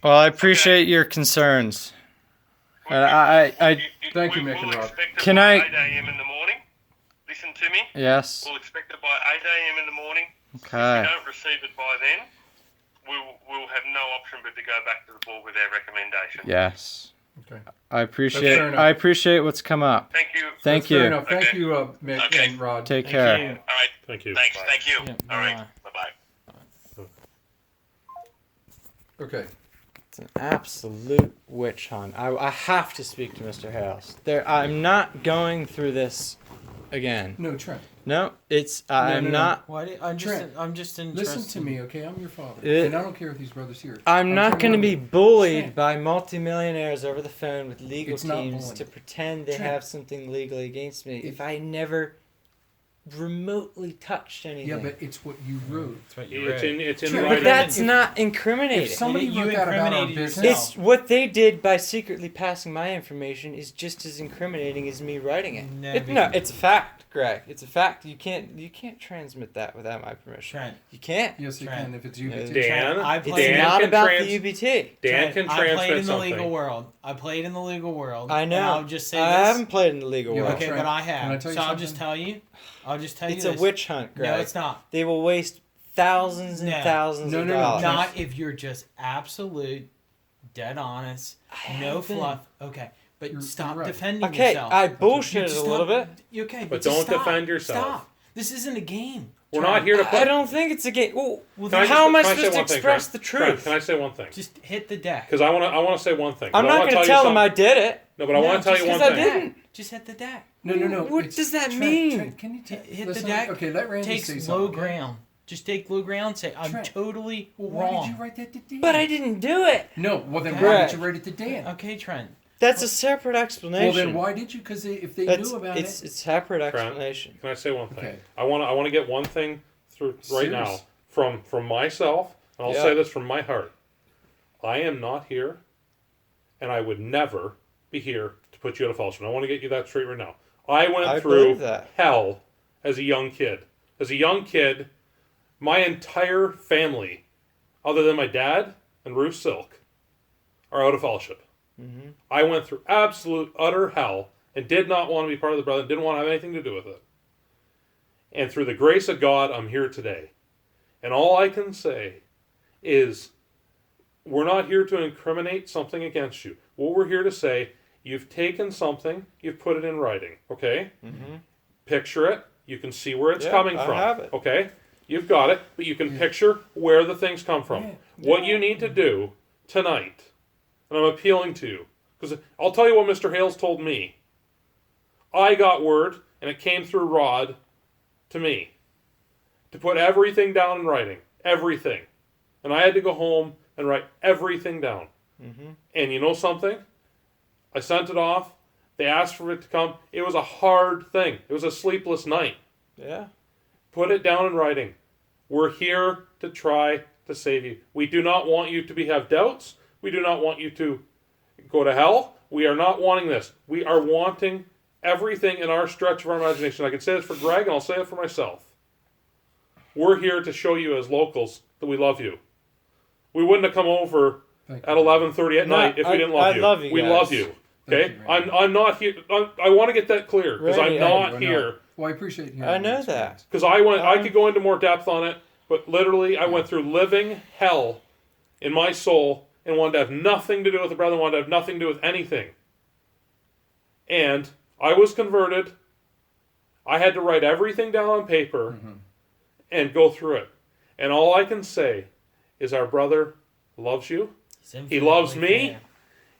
Well, I appreciate your concerns. Thank you, We Mick and will Rob. expect it Can by I- 8 a.m. in the morning. Listen to me. Yes. We'll expect it by 8 a.m. in the morning. If Okay. we don't receive it by then, we'll have no option but to go back to the board with our recommendation. Yes. Okay. I appreciate. fair enough. I appreciate what's come up. Thank you. Thank That's fair you. enough. Thank Okay. you, Mick Okay. and Rod. Take Thank care. you. All right. Thank you. Thanks. Thank you. Yeah, All right. bye. Bye-bye. Okay. It's an absolute witch hunt. I have to speak to Mr. Hales. I'm not going through this again. No, Trent. No, I'm no. not. Why? I'm just interested. Listen to me, okay? I'm your father, It- and I don't care if these brothers here. I'm not trying going to be understand. bullied by multimillionaires over the phone with legal It's not teams bullying. to pretend they Trent. have something legally against me if I never remotely touched anything. Yeah, but it's what you wrote. It's in Trent, But writing. that's If- not incriminating. If somebody You wrote that about our incriminated business, yourself. It's what they did by secretly passing my information is just as incriminating as me writing it. No, It's a fact, Greg. It's a fact. You can't transmit that without my permission. Trent. You can't. yes, you Trent. can if it's Yeah, UBT. Dan, I It's played- Dan not can about trans- the UBT. Dan can I played transmit in the something. legal world. I played in the legal world. I know. And I'll just say I this. haven't played in the legal Yeah, world. Okay, Trent, but I can I have. tell you So I'll something? just tell you. I'll just tell you It's this. a witch hunt, Greg. No, it's not. They will waste thousands and No. thousands No, of no, no, dollars. Not if you're just absolute, dead honest, no have been. fluff. Okay, but You're stop right. defending Okay, yourself. I You bullshitted just a little bit. Okay, But just don't stop. defend yourself. Stop. This isn't a game. We're not here to play. I don't think it's a game. Well, Well, Can I how am I can say supposed to one thing, express Trent? the Trent, truth? can I say one thing? Just hit the deck. Because I want to say one thing. I'm But I not wanna going to tell them you I something. did it. No, but I want to tell you one because I thing. didn't. Just hit the deck. No. What it's- does that Trent, mean? Trent, can you Hit listen, the deck. Okay, let Randy say Takes something. low okay? ground. Just take low ground. Say I'm Trent, totally Well, why wrong. did you write that to Dan? But I didn't do it. No, well then Okay. why Right. did you write it to Dan? Okay, Trent. That's a separate explanation. Well then why did you? Because if they That's knew about it's it. it's separate Trent, explanation. Can I say one thing? Okay. I want to get one thing through right now Serious. from myself, and I'll Yeah. say this from my heart. I am not here, and I would never be here to put you in a falsehood. I want to get you that straight right now. I went I through believe that. hell as a young kid. As a young kid, my entire family, other than my dad and Ruth Silk, are out of fellowship. Mm-hmm. I went through absolute, utter hell and did not want to be part of the Brethren, didn't want to have anything to do with it. And through the grace of God, I'm here today. And all I can say is we're not here to incriminate something against you. What we're here to say, you've taken something, you've put it in writing, okay? Mm-hmm. Picture it. You can see where it's coming from. I have it. Okay? You've got it, but you can picture where the things come from. What you need to do tonight, and I'm appealing to you, because I'll tell you what Mr. Hales told me. I got word, and it came through Rod to me, to put everything down in writing. Everything. And I had to go home and write everything down. Mm-hmm. And you know something? I sent it off. They asked for it to come. It was a hard thing. It was a sleepless night. Yeah. Put it down in writing. We're here to try to save you. We do not want you to have doubts. We do not want you to go to hell. We are not wanting this. We are wanting everything in our stretch of our imagination. I can say this for Greg, and I'll say it for myself. We're here to show you as locals that we love you. We wouldn't have come over at 11:30 at night if we didn't love you. I love you we guys. love you. Okay? I'm not here. I want to get that clear, because I'm not here. Well, I appreciate you. I know that. Because I could go into more depth on it, but literally I went through living hell in my soul and wanted to have nothing to do with the brother, wanted to have nothing to do with anything. And I was converted. I had to write everything down on paper and go through it. And all I can say is our brother loves you. He loves me.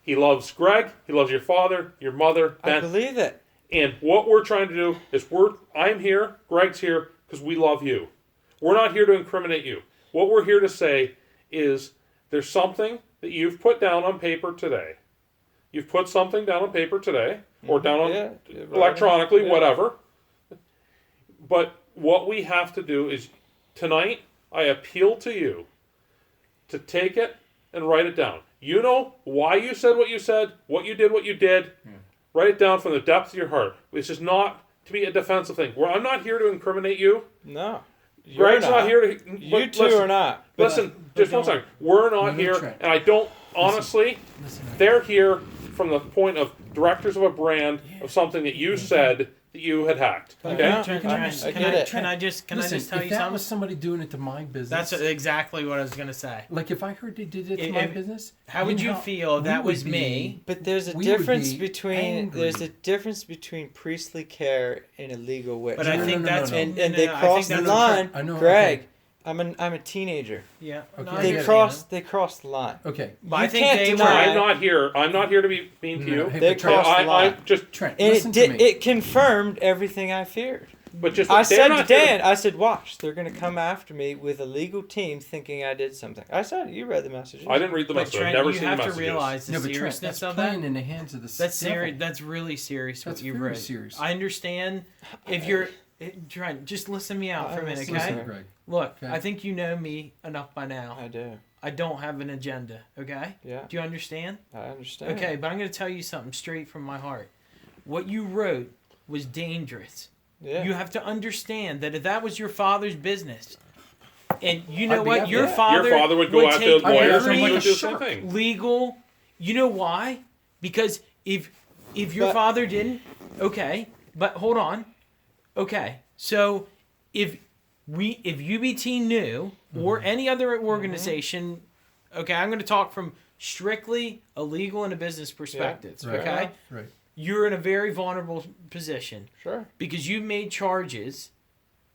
He loves Greg. He loves your father, your mother, Ben. I believe it. And what we're trying to do is I'm here, Greg's here, because we love you. We're not here to incriminate you. What we're here to say is there's something that you've put down on paper today. You've put something down on paper today, or down on electronically, whatever. But what we have to do is, tonight, I appeal to you to take it and write it down. You know why you said what you said, what you did. Write it down from the depth of your heart. It's just not to be a defensive thing. I'm not here to incriminate you. No. Greg's not here to... You two are not. Listen, just one second. We're not here, and I don't... Honestly, they're here from the point of directors of a brand of something that you said that you had hacked. Okay? Can I just tell you something? If that was somebody doing it to my business... That's exactly what I was going to say. Like, if I heard they did it to my business... How would you feel that was me? But there's a difference between... There's a difference between priestly care and a legal witness. But I think that's... And they cross the line. Greg, I'm a teenager. Yeah. Okay. They crossed the line. Okay. But I think they were... I'm not here to be mean to you. They crossed the line. Trent, and it confirmed everything I feared. But just I said to Dan, I said, watch, they're going to come after me with a legal team thinking I did something. I said, you read the messages. I didn't read the messages. I've never seen the messages. You have to realize the seriousness of that. In the hands of the that's serious. That's really serious what you've read. Serious. I understand if you're... Trent, just listen to me out for a minute, okay? Look, I think you know me enough by now. I do. I don't have an agenda, okay? Yeah. Do you understand? I understand. Okay, but I'm going to tell you something straight from my heart. What you wrote was dangerous. Yeah. You have to understand that if that was your father's business, and you know what? Your father would go after lawyers and would do the same thing. Legal. You know why? Because if your father didn't, okay, but hold on. Okay, so if UBT knew, or any other organization, okay, I'm going to talk from strictly a legal and a business perspective, okay? Right. You're in a very vulnerable position. Sure. Because you made charges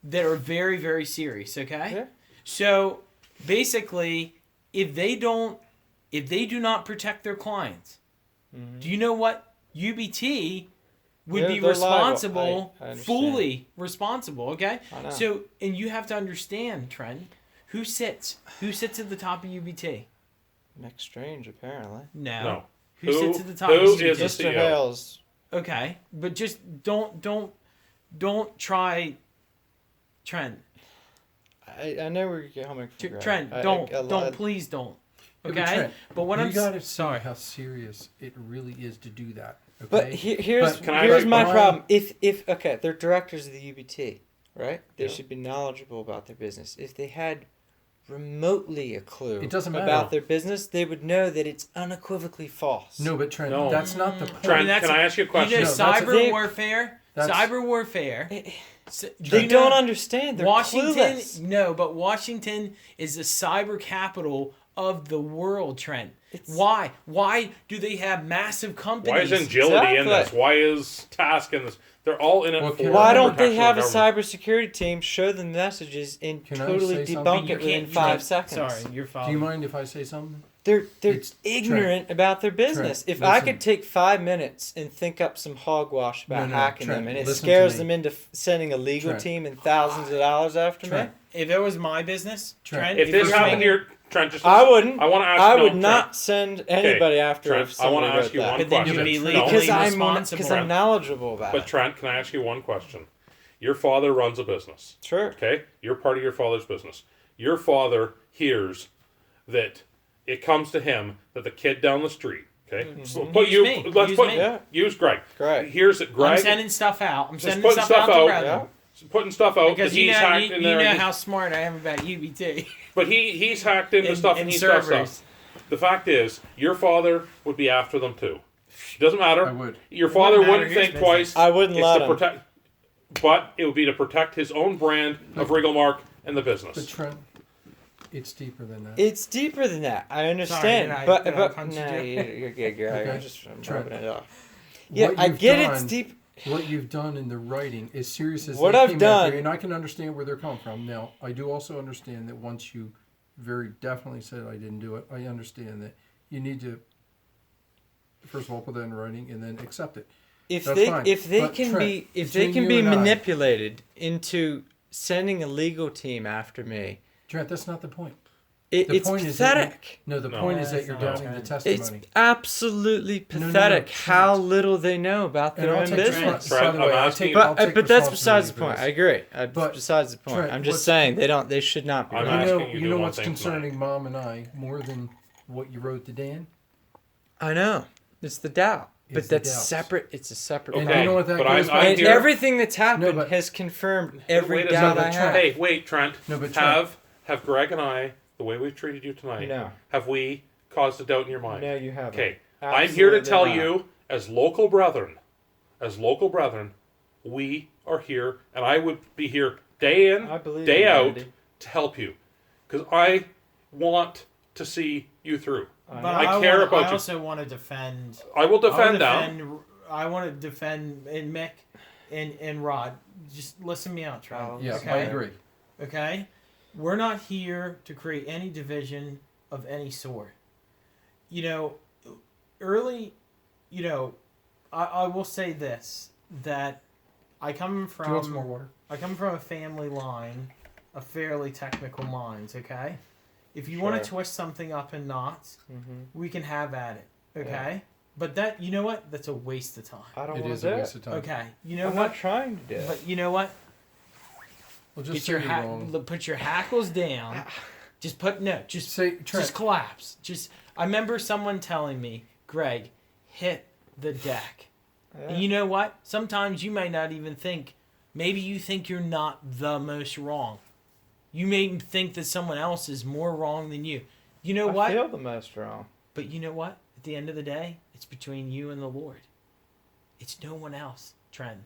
that are very, very serious, okay? Yeah. So, basically, if they do not protect their clients, do you know what UBT... would be responsible, fully responsible, okay? I know. So, and you have to understand, Trent, who sits at the top of UBT? Mick Strange, apparently. No. Who sits at the top of Who UBT? is Mr. Hales. Okay, but just don't try, Trent. I know where you're coming from. Trent, please don't. Okay, Trent, but what you gotta see how serious it really is to do that. Okay? But here's my problem. If they're directors of the UBT, right? They should be knowledgeable about their business. If they had remotely a clue about their business, they would know that it's unequivocally false. No, but Trent, that's not the point. Trent, can I ask you a question? You know, cyber warfare. They don't understand. They're Washington, clueless. no, but Washington is the cyber capital of the world, Trent. Why? Why do they have massive companies? Why is agility in this? Why is task in this? They're all in it for Why don't they protection have a of government. cybersecurity team show them messages and Can I totally say debunk something? it within 5 seconds? Sorry, you're Do following. you mind if I say something? They're It's- ignorant about their business. Trent, If I listen. could take 5 minutes and think up some hogwash about No, hacking Trent, them, and it listen to scares me. them into sending a legal Trent. team and thousands of dollars after Trent. me, If it was my business, Trent, Trent, If this you're happened making- here, Trent, just I listen. wouldn't. I want to ask. I no, would Trent. not send anybody after Trent, if I want somebody to wrote ask you that. one But then question. you'd be No, legally Because I'm responsible. knowledgeable about But it. Trent, can I ask you one question? Your father runs a business. Sure. Okay? You're part of your father's business. Your father hears that it comes to him that the kid down the street, okay? So put Use you me. let's Use put me. Yeah. use Greg. Greg. Hears that I'm Greg sending stuff out. I'm just sending putting stuff out to out. brethren. Putting stuff out Because that you he's know, hacked you, in you there. know and how smart I am about UBT. but he's hacked into stuff and in he's done servers. stuff. The fact is, your father would be after them too. Doesn't matter. I would. Your father matter wouldn't his think business. twice. I wouldn't It's let to him. protect, but it would be to protect his own brand of Regal Mark and the But business. Trent, it's deeper than that. It's deeper than that. I understand, did I- but did I but punch no, you? you're good. You're right. Okay. I'm just Trent. rubbing it off. Yeah, What I you've get done- it's deep. What you've done in the writing, as serious as What they I've came done- after you, and I can understand where they're coming from. Now, I do also understand that once you very definitely said I didn't do it, I understand that you need to first of all put that in writing and then accept it. If That's they fine. if they But can Trent, be if they between can you be and I- manipulated into sending a legal team after me, Trent, that's not the point. it's point is that pathetic. No, the No. point is that That's you're not doubting the Trent. It's testimony. absolutely No, no, no, pathetic Trent. how little they know about And their I'll own take business. Trent, By the way, I'm I'll asking take, you- I'll take But that's besides the responsibility for point. this. I agree. But, Besides the point. Trent, I'm just what's- saying they should not be. I'm right. asking you to You do know one what's thing concerning Mom and I more than what you wrote to Dan? I know. It's the doubt. But It's the that's doubts. separate. It's a separate. And Okay, you know what that but goes I'm back And here- everything that's happened No, but- has confirmed every Wait a doubt second. I have. Hey, wait, Trent. No, but Trent- Have Greg and I, the way we've treated you tonight, No. have we caused a doubt in your mind? No, you haven't. Okay, I'm here to Absolutely tell not. you, as local brethren, we are here, and I would be here day in, I believe day you, out Andy. to help you, because I want to see you through. But I care about I you. also want to defend. I will defend them. I want to defend Mick and Rod. Just listen me out, Trent. Yes, okay? I agree. Okay? We're not here to create any division of any sort. You know, early, you know, I will say this, that I come Do you want some more from water? I come from a family line of fairly technical minds, okay? If you want Sure. to twist something up in knots, Mhm. we can have at it, okay? But that, you know what? That's a waste of time. I don't It want is to a do waste it. of time. Okay, you know I'm what? not trying to do it. But you know what? Well, just Get say your you're wrong. put your hackles down. Just Say, Trent, just collapse. Just I remember someone telling me, Greg, hit the deck. Yeah. And you know what? Sometimes you may not even think. Maybe you think you're not the most wrong. You may think that someone else is more wrong than you. You know I what? feel the most wrong. But you know what? At the end of the day, it's between you and the Lord. It's no one else, Trent.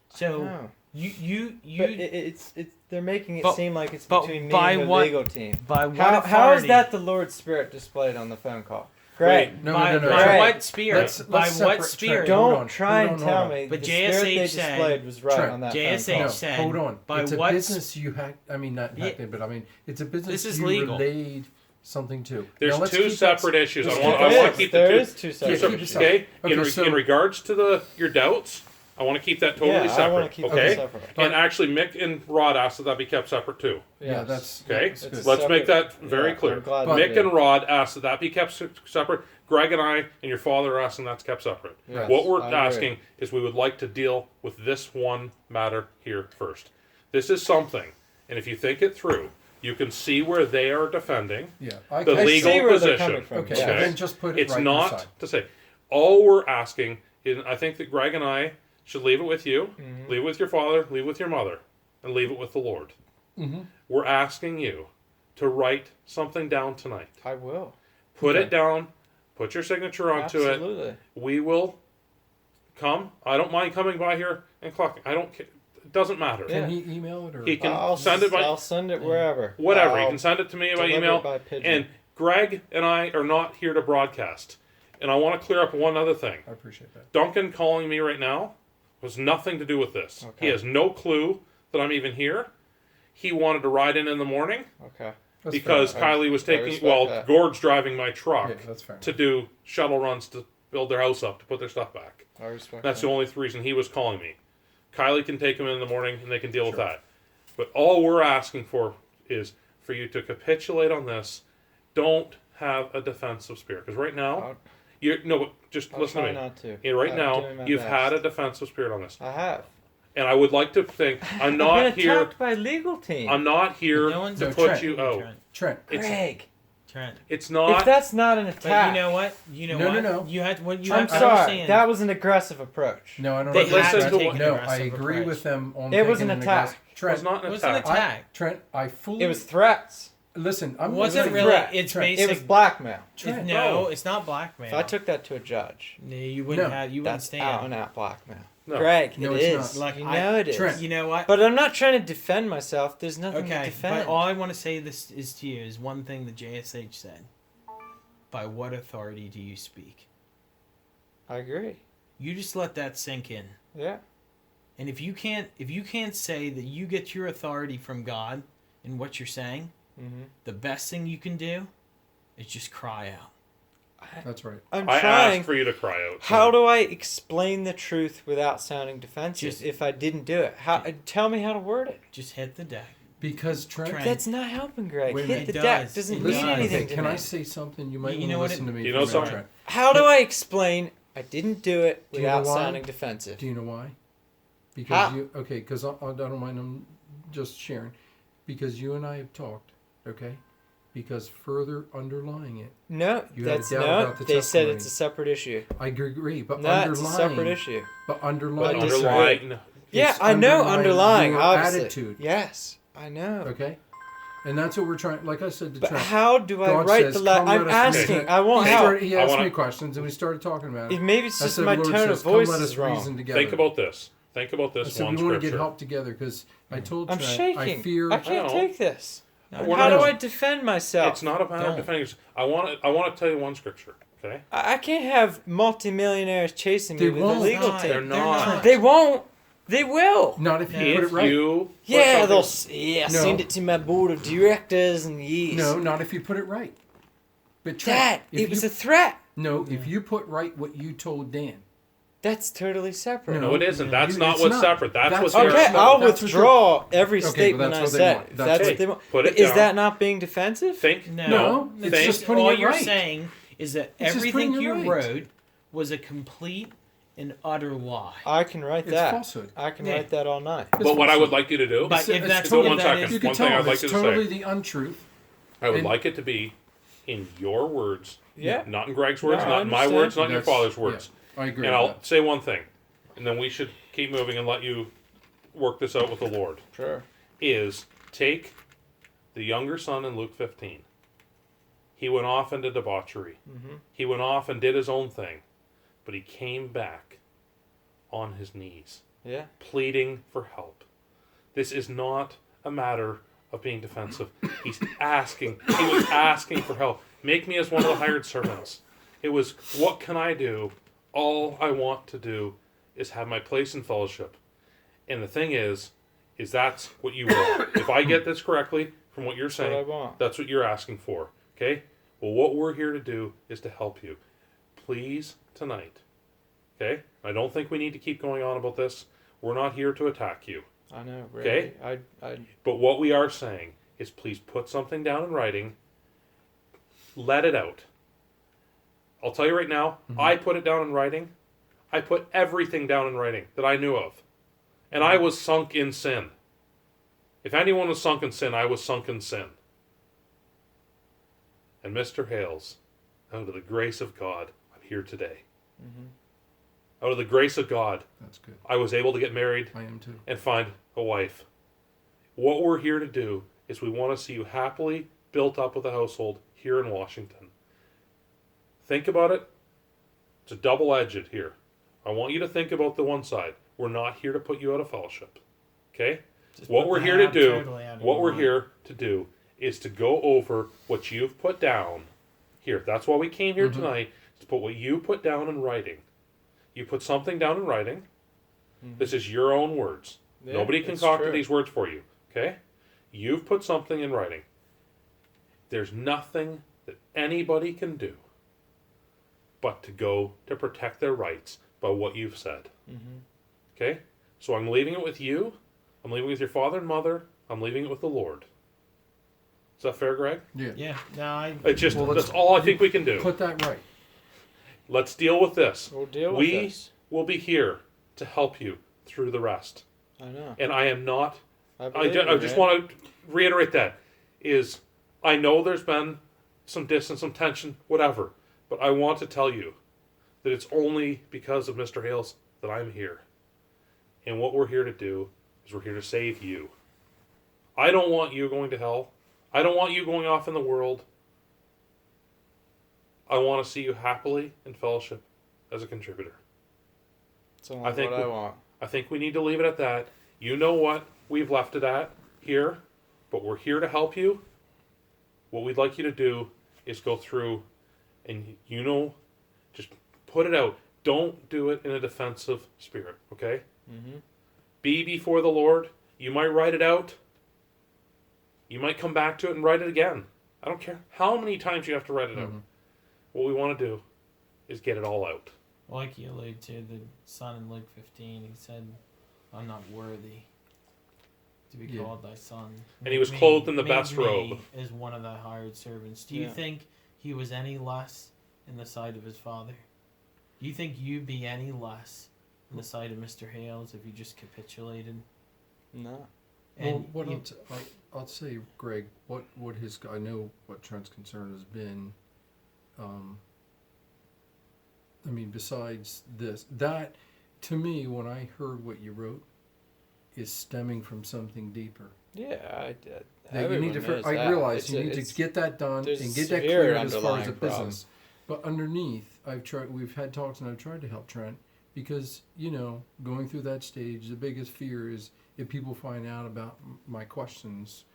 So No. you But it's they're making it But- seem like it's but between me by and the what- legal team. by what How is authority? that the Lord's Spirit displayed on the phone call? Great. Wait, no, by no, no, by Trent. what spirit? Let's by what separate spirit? Trent. Don't Hold on, try hold and on, tell hold on. me But the spirit they JSH said- displayed was right Trent, on that JSH phone call. said- hold on. by It's a what- business you hacked. I mean, not hacked Yeah. in, but I mean, it's a business This is you legal. relayed something to. There's Now, let's two keep that- separate issues. let's I keep want that to separate. keep There the is two two separate separate. issues. Okay, Okay, so- in regards to your doubts, I want to keep that totally Yeah, separate. I want to keep okay, them separate. and actually, Mick and Rod asked that that be kept separate too. Yeah, Yes. that's Okay, that's It's good. a let's make separate- that very yeah, clear. I'm glad But- you Mick did. and Rod asked that that be kept separate. Greg and I and your father are asking that's kept separate. Yes, What we're I agree. asking is we would like to deal with this one matter here first. This is something, and if you think it through, you can see where they are defending Yeah, I the can- I legal see where they're position. coming from. Okay, Yeah. so then just put it It's right not aside. to say. All we're asking is, I think that Greg and I should leave it with you, Mm-hmm. leave it with your father, leave it with your mother, and leave it with the Lord. Mm-hmm. We're asking you to write something down tonight. I will. Put Okay. it down. Put your signature onto it. Absolutely. We will come. I don't mind coming by here and clocking. I don't care. It doesn't matter. Can he email it or? He can I'll send it by I'll send it wherever. whatever. You I'll can send it to me by deliver email. it by pigeon. And Greg and I are not here to broadcast. And I want to clear up one other thing. I appreciate that. Duncan calling me right now was nothing to do with this. Okay. He has no clue that I'm even here. He wanted to ride in the morning Okay. That's because fair. Kylie was taking, respect that. Gord's driving my truck Yeah, that's fair. to do shuttle runs to build their house up, to put their stuff back. I respect That's that. the only reason he was calling me. Kylie can take him in the morning and they can deal with that. But all we're asking for is for you to capitulate on this. Don't have a defensive spirit. Because right now, just I'll listen to try me. not to. Yeah, right I'm now, doing my you've best. had a defensive spirit on this. I have. And I would like to think, I'm I've not been here. attacked by legal team. I'm not here No one's to No, put Trent. you out. Trent. Greg. Trent. It's If not. that's not an But attack. you know what? You know No, what? no. You had what you I'm have to sorry. understand. That was an aggressive approach. No, I don't They agree. had to Trent. take an No, I aggressive agree approach. with them on It was taking an attack. aggressive- It Trent, was not an It was an attack. attack. Trent, I fully... It was threats. Listen, I'm... It wasn't was a really. threat. It's Trent. basic. It was blackmail. Trent. No, it's not blackmail. If I took that to a judge, no, you wouldn't No, have. You wouldn't that's out stand. and out blackmail. No. Greg, No, it it's is. not. Like, you I- know it is. Trent. You know what? But I'm not trying to defend myself. There's nothing to Okay, defend. but all I want to say this is to you is one thing the JSH said. By what authority do you speak? I agree. You just let that sink in. Yeah. And if you can't say that you get your authority from God in what you're saying, Mm-hmm. the best thing you can do is just cry out. That's right. I'm I trying. asked for you to cry out. How do I explain the truth without sounding defensive Just- if I didn't do it? Tell me how to word it. Just hit the deck. Because Trent... Trent. That's not helping, Greg. Wait a Hit minute. the It deck does. doesn't It mean does. anything Okay, to can me. I say something? You might You want know to what listen it- to me. You for know a minute, something? Trent. How do I explain I didn't do it Do you know without why? sounding defensive? Do you know why? Because How? because I don't mind them just sharing. Because you and I have talked, okay? Because further underlying it, No, You had a that's doubt no. about the They said testimony. it's a separate issue. I agree, but No, underlying... it's a separate issue. But But underlying... disagree. underlying, Yeah, It's I know underlying, your obviously. attitude, Yes, I know. okay? And that's what we're trying... Like I said to But Trent... how do I God wait says, the letter? "Come I'm let us asking. reason." I want Hey, help. He I asked wanna- me questions, and we started talking about it. Maybe it's I just said, my the Lord tone says, of "Come voice let is us wrong. reason together." think about this. Think about I this said, one we want to get scripture. help together, because I told I'm Trent, shaking. I fear... I can't I know. take this. We're How not- do I defend myself? It's not a matter of Don't. defending yourself. I want to tell you one scripture, okay? I can't have multimillionaires chasing me They with won't. a legal Not. tape. They're not. They won't. They will. Not if you No. put it If right. you put Yeah, something- they'll send it to my board of directors and yes. No, not if you put it right. But Trent, Dad, if it was you, a threat. No, if you put right what you told Dan. That's totally separate. No, it isn't. That's You- not it's what's not. separate. That's That's what's what- your- Okay, I'll That's what withdraw every Okay, but statement that's I what they said. want. If That's that's it. what they want. Put it Is down. that not being defensive? Think. No, it's Think- just putting all it you're right. saying is that It's just everything putting it you right. wrote was a complete and utter lie. I can write It's that. falsehood. I can Yeah. write that all night. But what I would like you to do, But if it's that's totally- one if second. that You is, can One tell thing I'd them like it's to totally say. the untruth. I would and- like it to be in your words, Yeah. not in Greg's words, No, I not in my understand. words, not in your That's- father's words. yeah, I agree And with I'll that. say one thing, and then we should keep moving and let you work this out with the Lord. Sure. Is take the younger son in Luke 15. He went off into debauchery. Mm-hmm. He went off and did his own thing, but he came back on his knees, Yeah. pleading for help. This is not a matter of being defensive. He was asking for help. Make me as one of the hired servants. It was, what can I do? All I want to do is have my place in fellowship. And the thing is that's what you want. If I get this correctly from what you're That's what I saying, want. that's what you're asking for. Okay? Well, what we're here to do is to help you. Please, tonight. Okay? I don't think we need to keep going on about this. We're not here to attack you. I know. Really. Okay. I But what we are saying is please put something down in writing. Let it out. I'll tell you right now, I put it down in writing. I put everything down in writing that I knew of. And I was sunk in sin. If anyone was sunk in sin, I was sunk in sin. And Mr. Hales, out of the grace of God, I'm here today. Out of the grace of God, That's good. I was able to get married I am too. and find a wife. What we're here to do is we want to see you happily built up with a household here in Washington. Think about it. It's a double-edged here. I want you to think about the one side. We're not here to put you out of fellowship. Okay? Just What put we're that here to out do, totally out of what your we're mind. here to do is to go over what you've put down here. That's why we came here tonight, to put what you put down in writing. You put something down in writing. This is your own words. Yeah, Nobody it's concocted true. these words for you. Okay? You've put something in writing. There's nothing that anybody can do but to go to protect their rights by what you've said. Okay? So I'm leaving it with you. I'm leaving it with your father and mother. I'm leaving it with the Lord. Is that fair, Greg? Yeah. Yeah. No, It's just, Well, that's all I think we can do. Put that right. Let's deal with this. We'll deal with We this. will be here to help you through the rest. I know. And I am not. I believe you, just man. want to reiterate that. Is I know there's been some distance, some tension, whatever. But I want to tell you that it's only because of Mr. Hales that I'm here. And what we're here to do is we're here to save you. I don't want you going to hell. I don't want you going off in the world. I want to see you happily in fellowship as a contributor. That's only I think what I want. I think we need to leave it at that. You know what we've left it at here, but we're here to help you. What we'd like you to do is go through and, just put it out. Don't do it in a defensive spirit, okay? Be before the Lord. You might write it out. You might come back to it and write it again. I don't care how many times you have to write it out. What we want to do is get it all out. like you alluded to, the son in Luke 15, he said, I'm not worthy to be called thy son. And he was clothed in the best me robe. as one of thy hired servants. Do you think he was any less in the sight of his father? Do you think you'd be any less in the sight of Mr. Hales if you just capitulated? No. And Well, I'll say, Greg, what his, I know what Trent's concern has been. I mean, besides this, that to me, when I heard what you wrote, is stemming from something deeper. Yeah, That you need to. I realize you need to get that done and get that clear as far as the business. But underneath, we've had talks, and I've tried to help Trent because going through that stage, the biggest fear is if people find out about my questions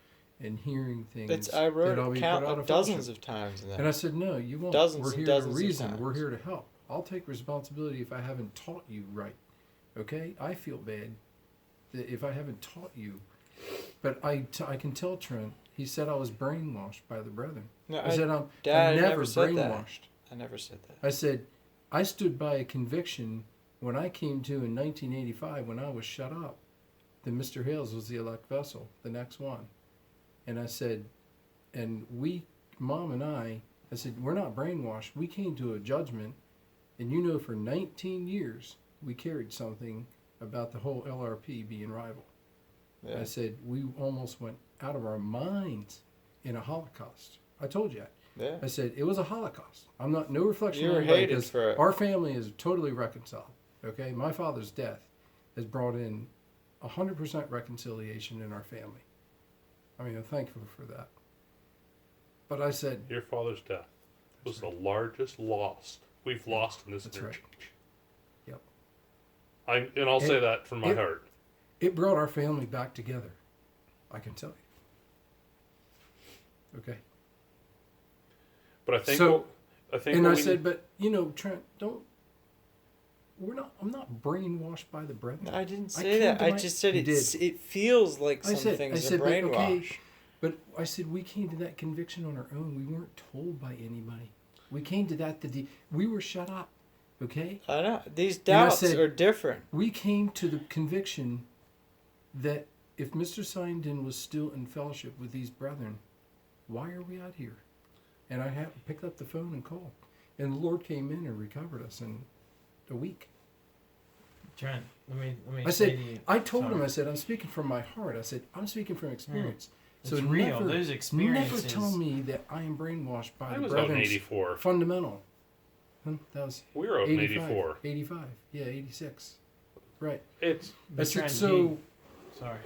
and hearing things. I wrote that I'll be count put out of of dozens fellowship. of times in that. And I said, no, you won't. Dozens We're and here dozens to of reason. times. We're here to help. I'll take responsibility if I haven't taught you right. Okay? I feel bad that if I haven't taught you. But I can tell Trent, he said I was brainwashed by the brethren. No, I said I'm Dad, never said brainwashed. that. I never said that. I said, I stood by a conviction when I came to in 1985 when I was shut up that Mr. Hales was the elect vessel, the next one. And I said, and Mom and I said, we're not brainwashed. We came to a judgment, and for 19 years, we carried something about the whole LRP being rival. Yeah. I said, we almost went out of our minds in a Holocaust. I told you that. Yeah. I said, it was a Holocaust. I'm not, no reflection You on were anybody, hated 'cause for it. our family is totally reconciled. Okay? My father's death has brought in 100% reconciliation in our family. I mean, I'm thankful for that. But I said, Your father's death was the largest loss we've lost in this That's interchange. Yep. I'll say that from my heart. it brought our family back together. I can tell you. Okay? But I think So, I think And what I we said, need- but Trent, I'm not brainwashed by the brethren. No, I didn't I say came that. to I my- just said You it feels like some I things said, are brainwash. But, okay, but I said we came to that conviction on our own. We weren't told by anybody. We came to that we were shut up. Okay? I know. These And I doubts said- are different. We came to the conviction that if Mr. Sinden was still in fellowship with these brethren, why are we out here? And I picked up the phone and called. And the Lord came in and recovered us in a week. Trent, let me I say said, to you. I told sorry. him, I said, I'm speaking from my heart. I said, I'm speaking from experience. It's real. Those Never experiences. tell me that I am brainwashed by I the was out in brethren's 84. fundamental. That was We were out in 85. 84. 85. Yeah, 86. Right. It's I said, Trent, so Sorry.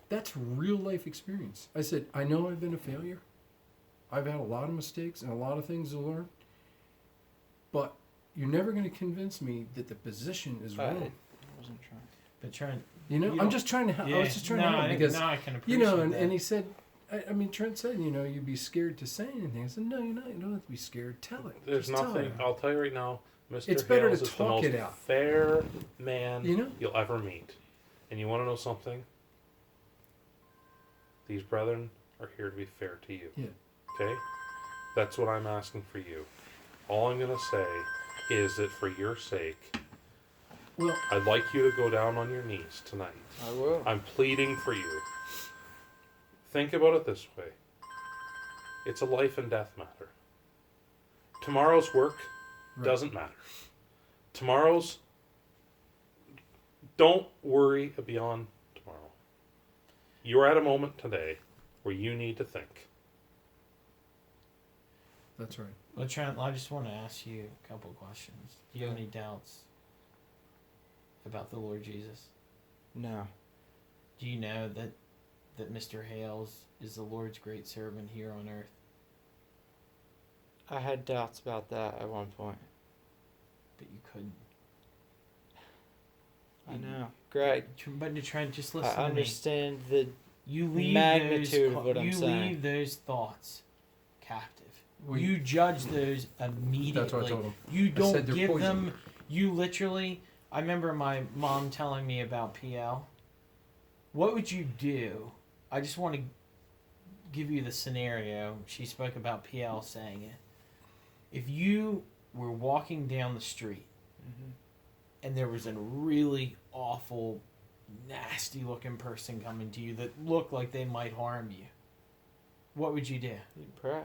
that's real life experience. I said, I know I've been a failure. I've had a lot of mistakes and a lot of things to learn. But you're never going to convince me that the position is wrong. I wasn't trying. But Trent, I'm just trying to help. I was just trying to help because I can appreciate that. and he said, I mean, Trent said, you'd be scared to say anything. I said, no, you're not. You don't have to be scared. Tell it. There's Just tell nothing. it. I'll tell you right now, Mr. It's better Hales to is the talk most it out. fair man You know? will ever meet. And you want to know something? These brethren are here to be fair to you. Yeah. Okay? That's what I'm asking for you. All I'm going to say is that for your sake, Well, I'd like you to go down on your knees tonight. I will. I'm pleading for you. Think about it this way. It's a life and death matter. Tomorrow's work doesn't matter. Tomorrow's... Don't worry beyond tomorrow. You're at a moment today where you need to think. that's right. Well, Trent, I just want to ask you a couple questions. Do you have any doubts about the Lord Jesus? No. Do you know that Mr. Hales is the Lord's great servant here on earth? I had doubts about that at one point. But you couldn't. I know. Greg, But Trent, just listen I to me. understand the You leave magnitude those, of what I'm saying. You leave those thoughts captive. We- You judge those immediately. That's what I told him. You I don't said they're give poison. them. You literally. I remember my mom telling me about PL. What would you do? I just want to give you the scenario. She spoke about PL saying it. If you were walking down the street and there was a really awful, nasty looking person coming to you that looked like they might harm you, what would you do? You'd pray.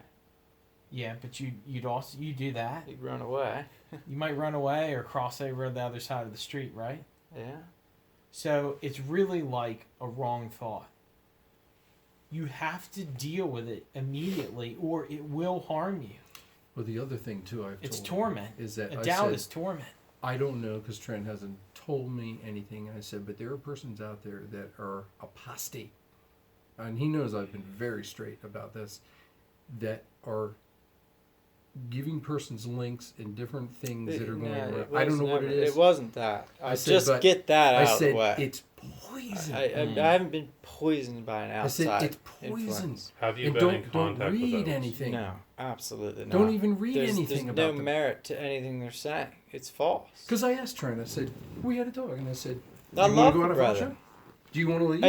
Yeah, but you'd also do that. You'd run away. You might run away or cross over to the other side of the street, right? Yeah. So it's really like a wrong thought. You have to deal with it immediately or it will harm you. Well, the other thing, too, It's told torment. him is that A I doubt said, is torment. I don't know because Trent hasn't told me anything. And I said, but there are persons out there that are apostate. And he knows I've been very straight about this, that are giving persons links and different things that are going on. I don't know what it is. It wasn't that. I said, just but get that I out of said, the way. it's poison. I haven't been poisoned by an I outside said, it's poison. influence. Have you And been in don't contact with read those? anything. No, absolutely not. Don't even read there's anything no about them. merit to anything they're saying. It's false. Because I asked Trent, I said, we had a talk, and I said, do I you love want to go the out of brother. function? Do you want to leave?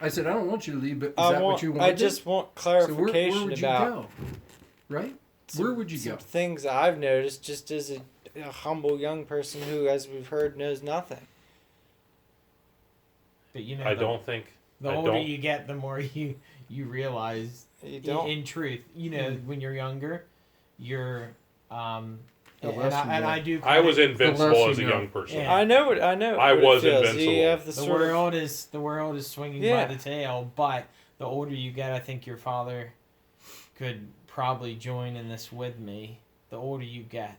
I said, I don't want you to leave, but is I that want. what you want I to do? just want So clarification where would you about go? Right? Where would you some go? things I've noticed just as a humble young person who, as we've heard, knows nothing. But you know, I don't think... the I older don't- you get, the more you realize. You don't. In truth, when you're younger, you're The and less you know. I do. I was credit- invincible you as a know. young person. Yeah. I know what I know. I what was it feels. invincible. You have the The sort of world is swinging by Yeah. the tail, but the older you get, I think your father could probably join in this with me. The older you get,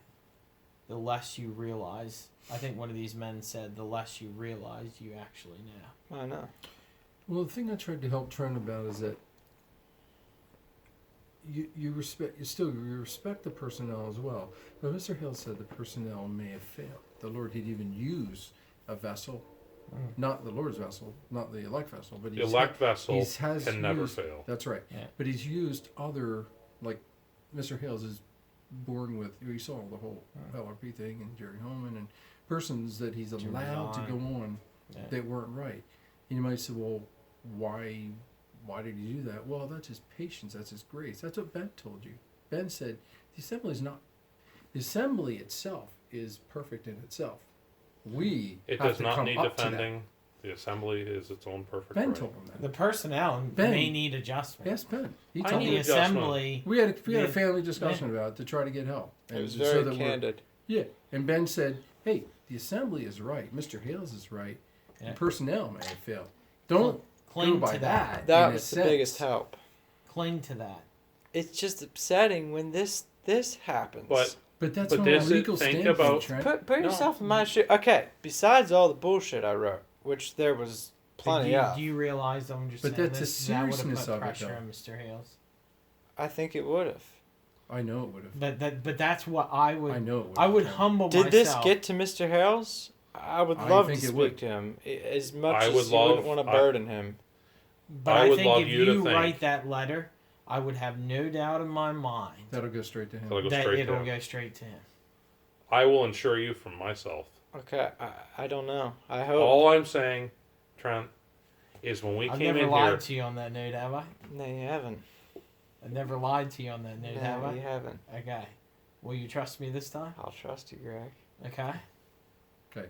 the less you realize. I think one of these men said, "The less you realize, you actually know." I know. Well, the thing I tried to help Trent about is that you respect the personnel as well. But Mr. Hill said the personnel may have failed. The Lord had even used a vessel, not the Lord's vessel, not the elect vessel, but The elect vessel has can never used- fail. That's right. Yeah. But he's used other, like Mr. Hales is born with. You saw the whole LRP thing and Jerry Holman and persons that he's allowed to go on Yeah. that weren't right. And you might say, well, why did he do that? Well, that's his patience. That's his grace. That's what Ben told you. Ben said the assembly itself is perfect in itself. We It have does to not come need up to that. defending. The assembly is its own perfect Ben right. told him that. The personnel Ben. may need adjustment. Yes, Ben. He I told need The me. adjustment. assembly. We had a Yeah. family discussion about it to try to get help. It was so very that we're- candid. Yeah, and Ben said, "Hey, the assembly is right. Mr. Hales is right. Yeah. The personnel may have failed. Don't Cling go by to that. That in was a the biggest sense. help. Cling to that. It's just upsetting when this happens. But But that's But from a this is- legal think standpoint, about- Trent. put yourself in my shoe. Okay, besides all the bullshit I wrote, which there was plenty do, of, do you realize I'm just But saying that's the this? That would have seriousness put of it, pressure though. on Mr. Hales. I think it would have. I know it would have. But that's what I would. I know it would. I would humble Did this myself. get to Mr. Hales? I would I love to think it speak would. to him as much I as would you wouldn't love- want to I- burden him. But I I would think love if you to you think- write that letter, I would have no doubt in my mind That'll go straight to him. That'll go that straight to it'll him. go straight to him. I will insure you from myself. Okay, I don't know. I hope. All I'm saying, Trent, is when we I've came never in lied here, to you on that note, have I? No, you haven't. I've never lied to you on that note, have No, I? you haven't. Okay. Will you trust me this time? I'll trust you, Greg. Okay. Okay.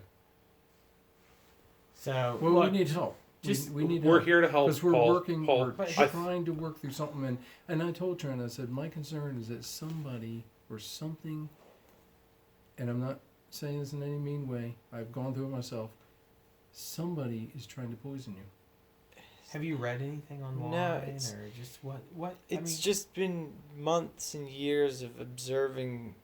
So, Well, look, we need help. just- we need we're help. here to help. Because we're Paul. working, Paul, we're But trying to work through something, and I told Trent, I said, my concern is that somebody or something, and I'm not saying this in any mean way, I've gone through it myself, somebody is trying to poison you. have you read anything online No, it's- or just what? It's just been months and years of observing.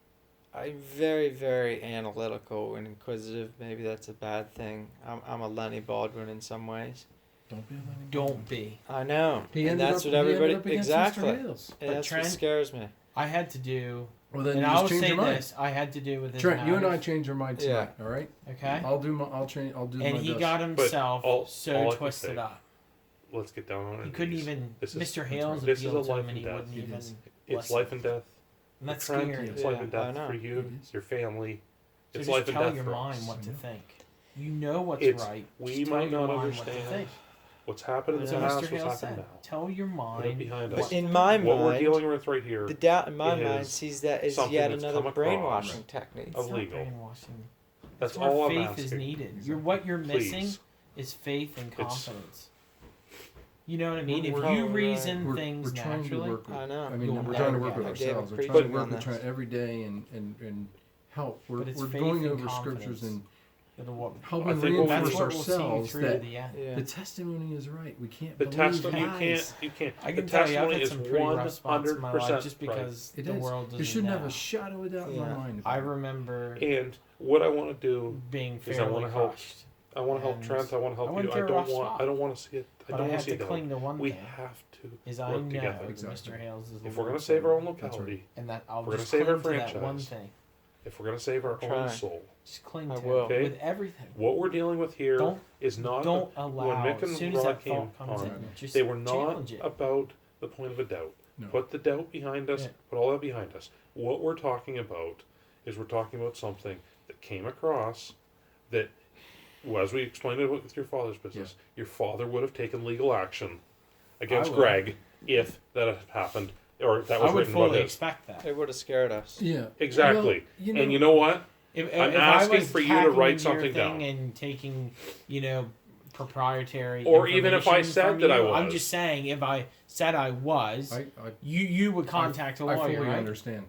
I'm very, very analytical and inquisitive. Maybe that's a bad thing. I'm a Lenny Baldwin in some ways. Don't be a Lenny. Don't be. I know. He and ended that's up, what everybody. he ended up against Exactly. Mr. Hales. And But that's Trent- what scares me. I had to do, Well, then and you I'll just change say your mind. this: I had to do with his Trent, you and I matters, change our mind Yeah. tonight. All right. Okay. I'll do my And he best. got himself all I so can twisted say- up. Let's get down on it. He couldn't even. This is- Mr. Hales this is appealed a to life him, and he and death. wouldn't It even. is. It's listen. life and death. And that's Trent, scary. It's So life and Yeah, I death know. for you, It is. your family. It's just life and tell death your for mind us. what to think. You know what's It's- right. we Just tell might your not mind what to understand think. What's happened in So the past, Mr. what's Hales happened said, now. tell your Put it mind. behind what us. to In think. my What we're mind, dealing with right here the doubt in my mind is sees that as something yet that's another come across brainwashing technique. It's not illegal. brainwashing. That's It's where all I'm faith is asking. needed. What you're missing Please. is faith and It's- confidence. You know what I mean? If We're- you we're- reason We're things trying to naturally, work with, I know. I mean, You'll we're never trying to work get with it. ourselves. We're David, trying to preaching work on with this. Trent every day and help. We're But it's faith going and over scriptures confidence. and that'll what helping I think what that's reinforce what will see you ourselves through to that the end. Yeah. the testimony is right. We can't The believe testimony, lies. you can't. I The can tell you, I've testimony had is some pretty rough spots in my life 100% just right. because It the is. world doesn't You shouldn't have know. a shadow of doubt in my Yeah. mind. I remember And what I want to do, being is I fairly wanna help crushed, I want to help And Trent. I want to I help went you. through a rough spot. I don't want to see it. I but don't I want had to see to it down. cling to one We thing: have to is I work know together. that Exactly. Mr. Hales is the If we're Lord going to save our own That's right. locality, and that I'll we're gonna just save cling our to that one franchise. thing. if we're going to save our I'm own trying. soul, Just cling I to will. it Okay. with everything. what we're dealing with here Don't is not. don't when allow. Mick As and soon as Rod that came thought comes on, in, just they were not challenge it. about the point of a doubt. No. Put the doubt behind us. Yeah. Put all that behind us. What we're talking about is we're talking about something that came across that, well, as we explained it with your father's business, your father would have taken legal action against would. Greg if that had happened or that was I would written about fully his. expect that. It would have scared us. Yeah. Exactly. Well, And you know what? If I'm I asking was for you to hacking write into something your thing down. and taking, proprietary, Or even if I information said from that I you, I'm was. just saying, if I said I was, I you would contact a I lawyer, fully right? understand.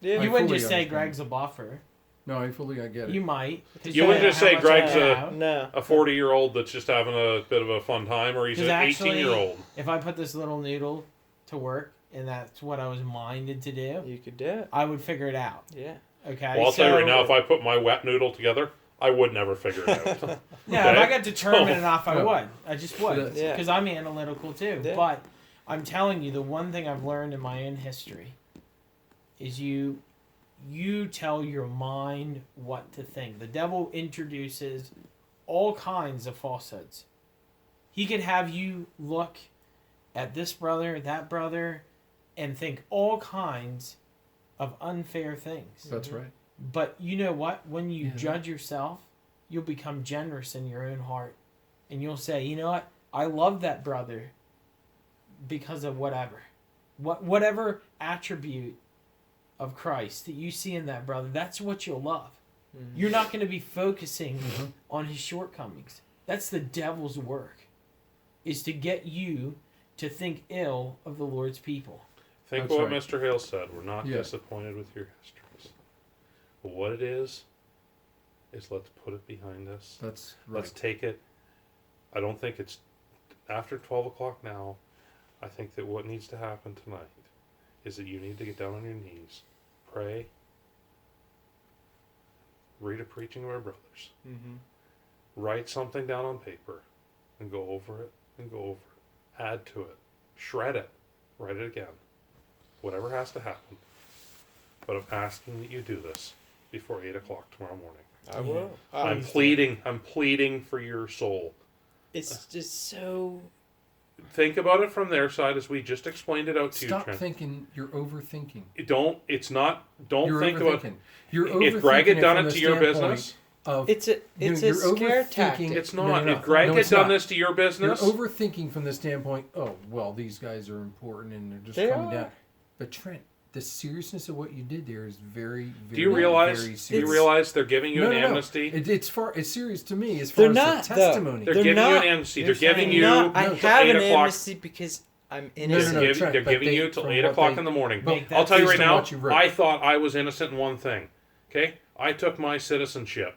Yeah. You I wouldn't fully just say understand. Greg's a buffer. No, I get it. You might. You wouldn't just say Greg's No. a 40-year-old that's just having a bit of a fun time, or he's an 18-year-old. If I put this little noodle to work and that's what I was minded to do, You could do it. I would figure it out. Yeah. Okay. Well, I'll tell you right So- now, if I put my wet noodle together, I would never figure it out. Yeah, if I Okay? got determined So- enough, I Yeah. would. I just would. That's- Yeah. Because I'm analytical too. Yeah. But I'm telling you, the one thing I've learned in my own history is you tell your mind what to think. The devil introduces all kinds of falsehoods. He could have you look at this brother, that brother, and think all kinds of unfair things. That's right. But you know what? When you Yeah. judge yourself, you'll become generous in your own heart. And you'll say, you know what? I love that brother because of whatever. Whatever attribute of Christ that you see in that brother, that's what you'll love. Mm-hmm. You're not going to be focusing on his shortcomings. That's the devil's work, is to get you to think ill of the Lord's people. Think That's what right. Mr. Hale said. We're not Yeah. disappointed with your histories. But what it is let's put it behind us. That's Let's right. take it. I don't think it's after 12 o'clock now. I think that what needs to happen tonight is that you need to get down on your knees, pray, read a preaching of our brothers, Mm-hmm. write something down on paper, and go over it, and go over it. Add to it. Shred it. Write it again. Whatever has to happen. But I'm asking that you do this before 8 o'clock tomorrow morning. I will. I'm pleading for your soul. It's just so think about it from their side as we just explained it out to you, Stop Trent. thinking. You're overthinking. Don't You're think about overthinking. You're if Greg had overthinking done from it the to your standpoint business. of- It's a you're scare overthinking- tactic. It's No, not. no, If Greg no, had it's done not. this to your business, You're overthinking from the standpoint, oh, well, these guys are important and they're just They coming are. down. But Trent, the seriousness of what you did there is very, very, do you realize? very Do you serious. realize they're giving you No, an no, no. amnesty? It's serious to me as They're far as not, the though. testimony. They're They're giving you not. an amnesty. They're They're giving saying, you no, I till have 8 an o'clock. amnesty because I'm No, innocent. no, They're Trent, but giving they- you till from 8 what o'clock they- in the morning. But I'll tell you based right on now, what you've read. I thought I was innocent in one thing. Okay? I took my citizenship.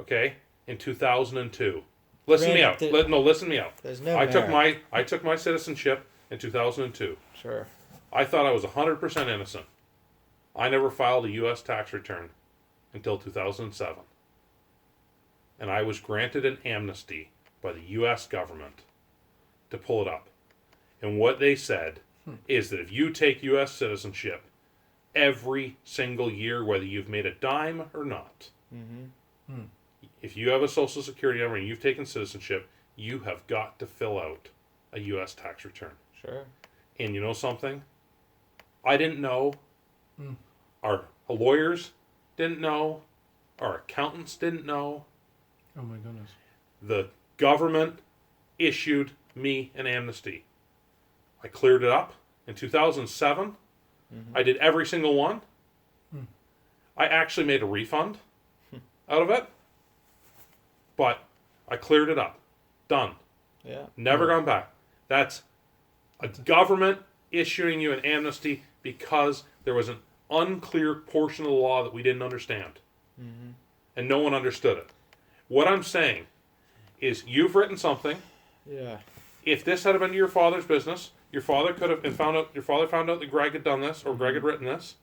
Okay? In 2002. Listen me out. Granted, Listen me out. There's no I took merit. my citizenship in 2002. Sure. I thought I was 100% innocent. I never filed a U.S. tax return until 2007. And I was granted an amnesty by the U.S. government to pull it up. And what they said is that if you take U.S. citizenship every single year, whether you've made a dime or not, if you have a Social Security number and you've taken citizenship, you have got to fill out a U.S. tax return. Sure. And you know something? I didn't know. Our lawyers didn't know. Our accountants didn't know. Oh my goodness. The government issued me an amnesty. I cleared it up in 2007. I did every single one. I actually made a refund out of it. But I cleared it up. Done. Yeah. Never gone back. That's a government issuing you an amnesty because there was an unclear portion of the law that we didn't understand. And no one understood it. What I'm saying is you've written something. Yeah. If this had been your father's business, your father could have your father found out that Greg had done this or Greg had written this.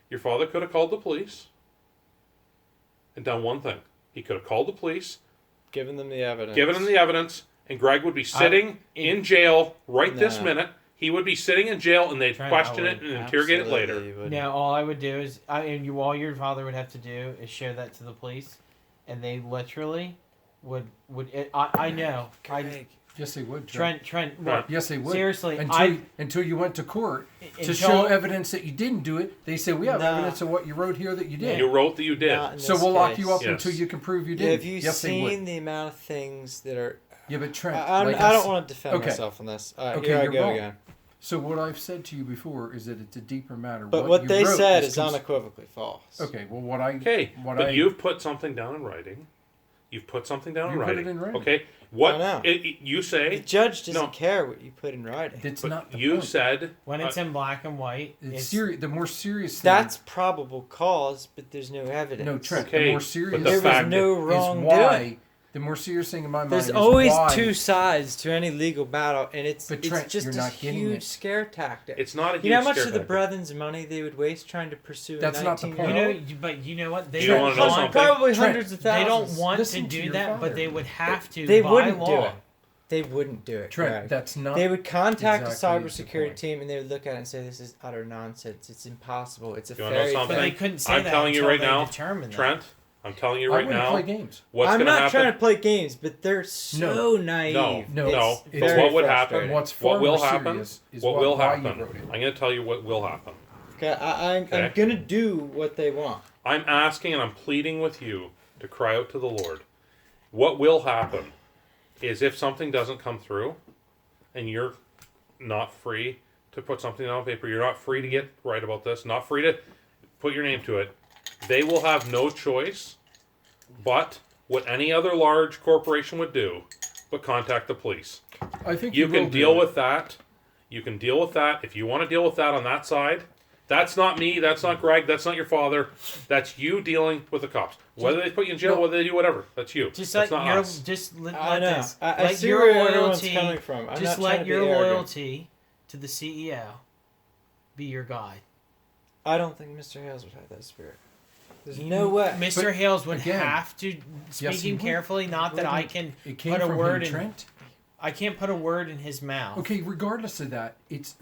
Your father could have called the police and done one thing. He could have called the police, Giving them the evidence. given them the evidence, and Greg would be sitting in jail right this No. minute. He would be sitting in jail, and they'd Trent, question I it would and interrogate it later. Absolutely would. Now, all I would do is, all your father would have to do is share that to the police, and they literally would. I know. Greg. Yes, they would. Trent. Trent. Right. Yes, they would. Seriously, until you went to court to Until- show evidence that you didn't do it, they say we have Nah. evidence of what you wrote here that you did. You wrote that you did. Not in So this we'll lock case. you up Yes. until you can prove you Yeah, did. have you Yes, they would. seen the amount of things that are... Yeah, but Trent, I like don't s- want to defend okay. myself on this. All right, Okay, here I you're go wrong. again. So what I've said to you before is that it's a deeper matter. But what you they wrote said is cons- unequivocally false. Okay, well, what I Okay, what but I you've put something down in writing. You've put something down in You put writing. it in writing. Okay, what I know. you The say? judge doesn't No. care what you put in writing. it's But not the you point. said When it's in black and white, It's it's serious. The more serious thing. That's probable cause, but there's no evidence. no Trent. Okay, the more but serious the There fact was no is wrongdoing. why. The more serious thing in my mind There's is always why, two sides to any legal battle, and it's But Trent, just you're a not getting huge it. scare tactic. it's not a huge You know how much scare of the tactic. brethren's money they would waste trying to pursue That's a not the 19-year-old? point. but you know what? They You don't wanna know want. something? Probably Trent, hundreds of They thousands. don't want Listen to to do your that, father. but they would have to. They by wouldn't law. do it. They wouldn't do it. Trent, Greg. that's not. They would contact exactly a the cybersecurity point. team and they would look at it and say, "This is utter nonsense. It's impossible. It's a You wanna know fairy something? But tale." they couldn't say I'm that telling you until right they now, determined that. Trent. I'm telling you I right wouldn't now. play games. What's I'm going to not happen? trying to play games, but they're so naive. No, No, But it's very what would happen? frustrating. What's far What will more happen? serious is What why will you happen? wrote it. I'm going to tell you what will happen. Okay, I'm Okay. gonna do what they want. I'm asking and I'm pleading with you to cry out to the Lord. What will happen is if something doesn't come through and you're not free to put something on paper, you're not free to get right about this, not free to put your name to it, they will have no choice but what any other large corporation would do, but contact the police. I think You will can do deal it. with that. You can deal with that. If you want to deal with that on that side, that's not me, that's not Greg, that's not your father. That's you dealing with the cops. Whether they put you in jail, No. whether they do whatever, that's you. Just that's let not your us. I know. this. I let see your where everyone's loyalty. coming from. I'm Just not trying let to your be arrogant. loyalty to the CEO be your guide. I don't think Mr. Hales would have that spirit. There's no way. Mr. But Hales would again, have to he speaking would. carefully. Not that I can It came put a from word him, in. Trent. I can't put a word in his mouth. Okay, regardless of that, it's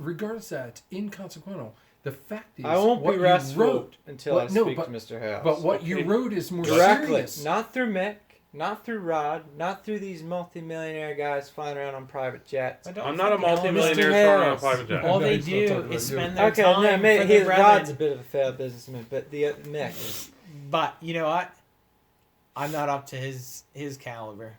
inconsequential. The fact is, I won't what be you restful wrote, until what- I no, speak but- to Mr. Hales. but what Okay. you wrote is more directly, serious. not through Mick, Not through Rod. Not through these multi-millionaire guys flying around on private jets. I'm not a think all multi-millionaire Mr. throwing on a Hales. private jet. All No, they he's not talking do about is you. spend their Okay, time no, for maybe their Rod's a brethren. bit of a failed businessman, but the Mick is. But you know what? I'm not up to his caliber,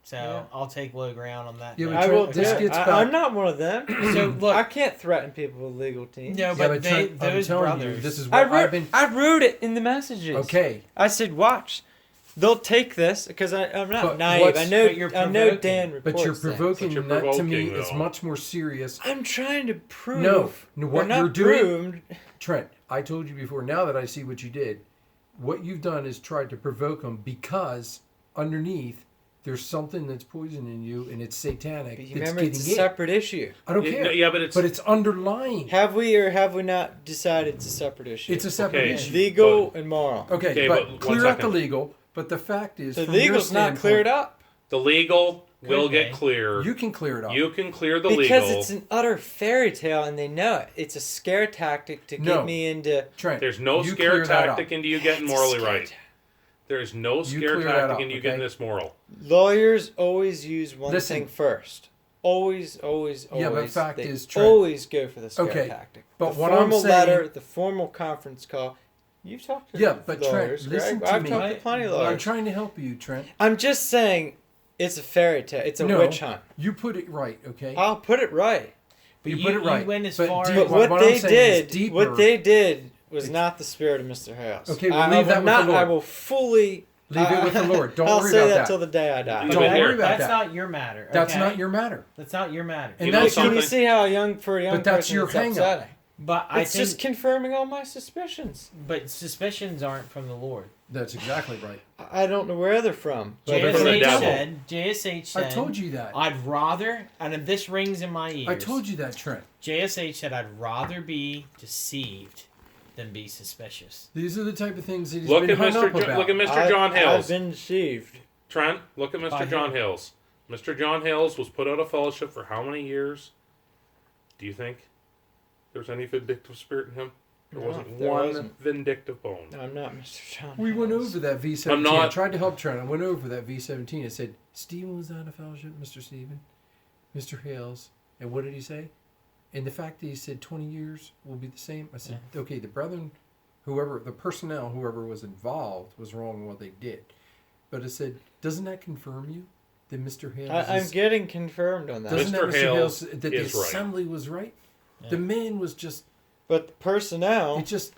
so Yeah. I'll take low ground on that. Yeah, note. but I will. This do it. gets back- I'm not one of them. So look, I can't threaten people with legal teams. no, Yeah, but but they, Trent, I'm those telling brothers. you, this is I what wrote, I've been. I wrote it in the messages. Okay, I said, watch. They'll take this because I'm not But naive. what's- I know. but you're I know provoking. Dan reports but you're things. provoking. But you're That to me provoking, is though. much more serious. I'm trying to prove. No, Or what not you're doing, proved. Trent. I told you before. Now that I see what you did, what you've done is tried to provoke them because underneath there's something that's poisoning you and it's satanic. But you That's remember, getting it's a in. separate issue. I don't It- care. yeah, but it's underlying. Have we or have we not decided it's a separate issue? It's a separate Okay. issue. legal and moral. Okay, Okay, but but clear one up the second. legal. But the fact is, The from your legal's not standpoint, cleared up the legal will be. get clear. You can clear it up. You can clear the because legal. it's an utter fairy tale and they know it. It's a scare tactic to No. get me into. Trent, There's no you scare clear that tactic up. into you getting It's a morally scare right. ta- There's no You scare clear that tactic up, into you okay? getting this moral. Lawyers always use one Listen. thing first. Always, always, always. Yeah, but fact they is, Trent- always go for the scare Okay, tactic. but the what I'm formal saying- letter, the formal conference call. You've talked to Yeah, but Trent, lawyers, listen Greg. to I've me. talked to plenty of I'm lawyers. trying to help you, Trent. I'm just saying, it's a fairy tale. It's a No, witch hunt. You put it right, okay? I'll put it right. But you put it right. You went as But far deep- as But what I'm they saying is did, deeper. what they did was not the spirit of Mr. Hales. Okay, we'll I leave will that with not, the Lord. I will fully Leave it with the Lord. Don't I'll worry say about that that. till the day I die. Leave Don't it worry here. about That's that. not your matter. That's okay? not your matter. That's not your matter. And You know that's Can something? you see how for a young But that's person your it's hang-up. upsetting? But I It's think, just confirming all my suspicions. but suspicions aren't from the Lord. That's exactly right. I don't know where they're from. But they're from the JSH devil. said, JSH said, I told you that. I'd rather, and if this rings in my ears. I told you that, Trent. JSH said, I'd rather be deceived than be suspicious. These are the type of things that he's Look been at hung Mr. up about. Look at Mr. John Hales. I've been deceived. Trent, look at By Mr. him. John Hales. Mr. John Hales was put out of fellowship for how many years? Do you think there was any vindictive spirit in him? There No, wasn't there one wasn't. vindictive bone. I'm not Mr. John. We went Hales. over that V17. I'm not- I tried to help Trent. I went over that V17. I said, Stephen was out of fellowship, Mr. Stephen, Mr. Hales. And what did he say? And the fact that he said 20 years will be the same. I said, okay, the brethren, whoever, the personnel, whoever was involved was wrong in what they did. But I said, doesn't that confirm you that Mr. Hales I'm is... getting confirmed on that. Doesn't that Mr. Mr. Hales Hales, that the is right. assembly was right? The man was just, But the personnel. it just,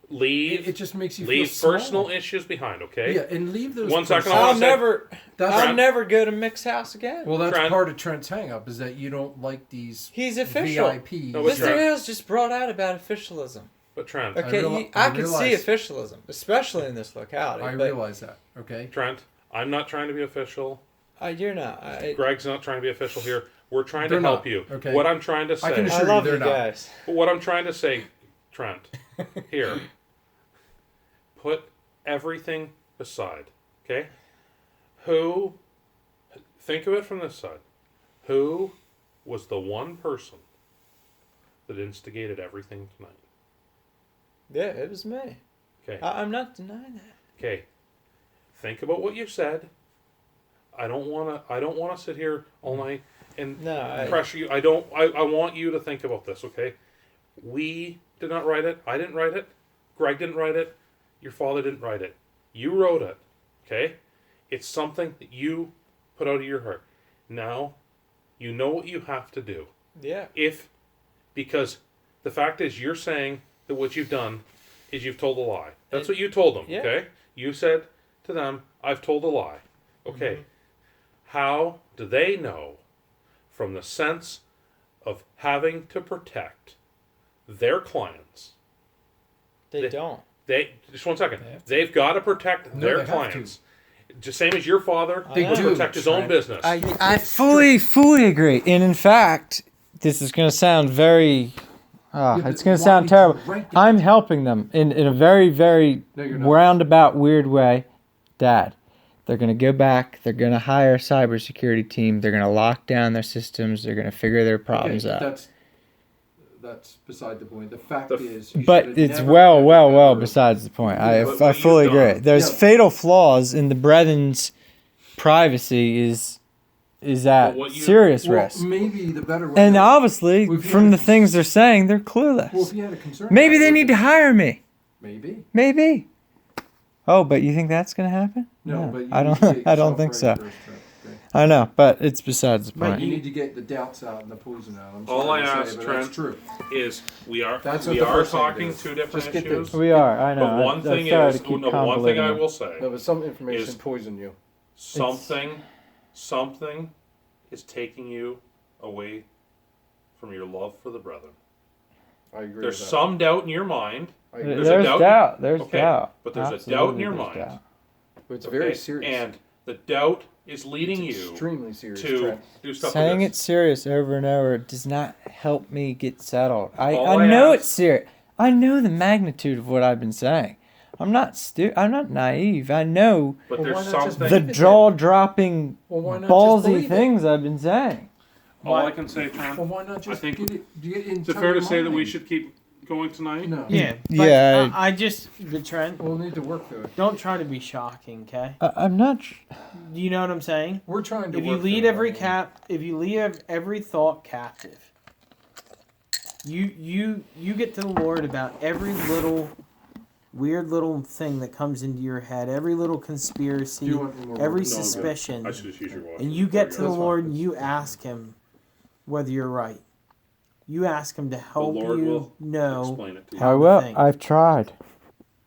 Leave it just makes you leave feel small. personal issues behind, okay? Yeah, and leave those. One second, personal- I I'll wanna say- never. That's- I'll never go to Mick's house again. Well, that's Trent. part of Trent's hang-up is that you don't like these He's official. VIPs. No, but Mr. Trent- Hales just brought out about officialism. But Trent, Okay, I I can see realize- officialism, especially in this locality. I but realize that. Okay. Trent, I'm not trying to be official. You're not. Greg's not trying to be official here. We're trying They're to help not, you. okay. What I'm trying to I say. can I assure love you you they're not. guys. What I'm trying to say, Trent, here, put everything aside, okay? Think of it from this side. Who was the one person that instigated everything tonight? Yeah, it was me. Okay. I'm not denying that. Okay. Think about what you said. I don't wanna sit here all night and pressure you. I want you to think about this, okay? We did not write it. I didn't write it. Greg didn't write it. Your father didn't write it. You wrote it. Okay? It's something that you put out of your heart. Now, you know what you have to do. Yeah. Because the fact is you're saying that what you've done is you've told a lie. That's what you told them, Yeah. okay? You said to them, I've told a lie. Okay. Mm-hmm. How do they know from the sense of having to protect their clients? They don't. They just one second. They've got to protect No, their they have clients. Just same as your father They will do, protect his own Trent. business. I fully agree. And in fact, this is going to sound very. It's going to sound terrible. I'm helping them in a very, very No, you're not. roundabout, weird way. Dad, they're going to go back. They're going to hire a cybersecurity team. They're going to lock down their systems. They're going to figure their problems Okay, out. that's beside the point. The fact is, you But should it's never well ever- besides the point. But I what fully you've done- agree. There's Yeah. fatal flaws in the brethren's privacy is at Well, what you- serious Well, risk. maybe the better way. And to- obviously, Well, if you from had the a- things they're saying, they're clueless. Well, if you had a concern. Maybe about they it, need to hire me. Maybe. Maybe. Oh, but you think that's gonna happen? No, but you I need don't. to get I don't yourself think ready so. first, okay? I know, but it's besides the But point. you need to get the doubts out and the poison out. I'm All sorry I to say, ask, but Trent, that's true. is we are That's what the first thing talking it is. two different Just get issues. We are. I know. But one thing sorry is, to keep no, but one thing I convoluting will say, No, but some information Is- poison you. something is taking you away from your love for the brethren. I agree. There's with that. some doubt in your mind. I agree. There's There's a doubt. doubt. There's Okay, doubt. but there's a Absolutely, doubt in your there's mind. doubt. But it's Okay? very serious. And the doubt is leading It's you extremely serious. to Trent. do stuff Saying like it's serious over and over does not help me get settled. All I I know ask- it's serious. I know the magnitude of what I've been saying. I'm not I'm not naive. I know But Well, there's why not just something. the believe it jaw-dropping, Well, why not just ballsy believe it? things I've been saying. all I can say, Trent. Well, why not just think- get in Is it touch fair to with say that we mind? should keep going tonight? No. Yeah. But Yeah, but Trent, We'll need to work through it. don't try to be shocking, okay? I'm not. Do you know what I'm saying? We're trying to If you work lead through every it. if you lead every thought captive, you get to the Lord about every little weird little thing that comes into your head, every little conspiracy, Do you want more every work? No, I'm good. suspicion, I should just use your water. and you get to the That's fine. Lord and you ask Him whether you're right. You ask Him to help Lord you will know explain it to you. how I to will. think. I've tried.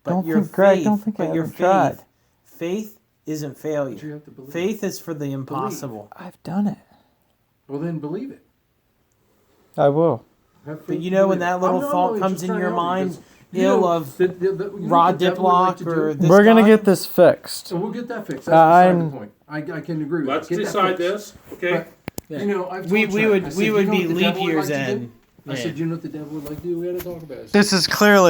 But Don't your think, Greg, faith, don't think I but your haven't tried. faith isn't But you failure. have to believe. Faith is for the impossible. I've done it. Well, then believe it. I will. Have faith But you and know when believe it. that little I'm thought only comes just in trying your to help you mind, because, you ill know, of you know Rod what the devil would like Diplock to do? or this We're gonna guy? get this fixed. So we'll get that fixed. That's beside I'm- the point. I can agree with Let's that. Get that decide fixed. this, okay? But, you know, I've told we Trent, I would said, we you would know be what the leap devil would years like to do? in. I said, you know what the devil would like to do? We had to talk about it. This is clearly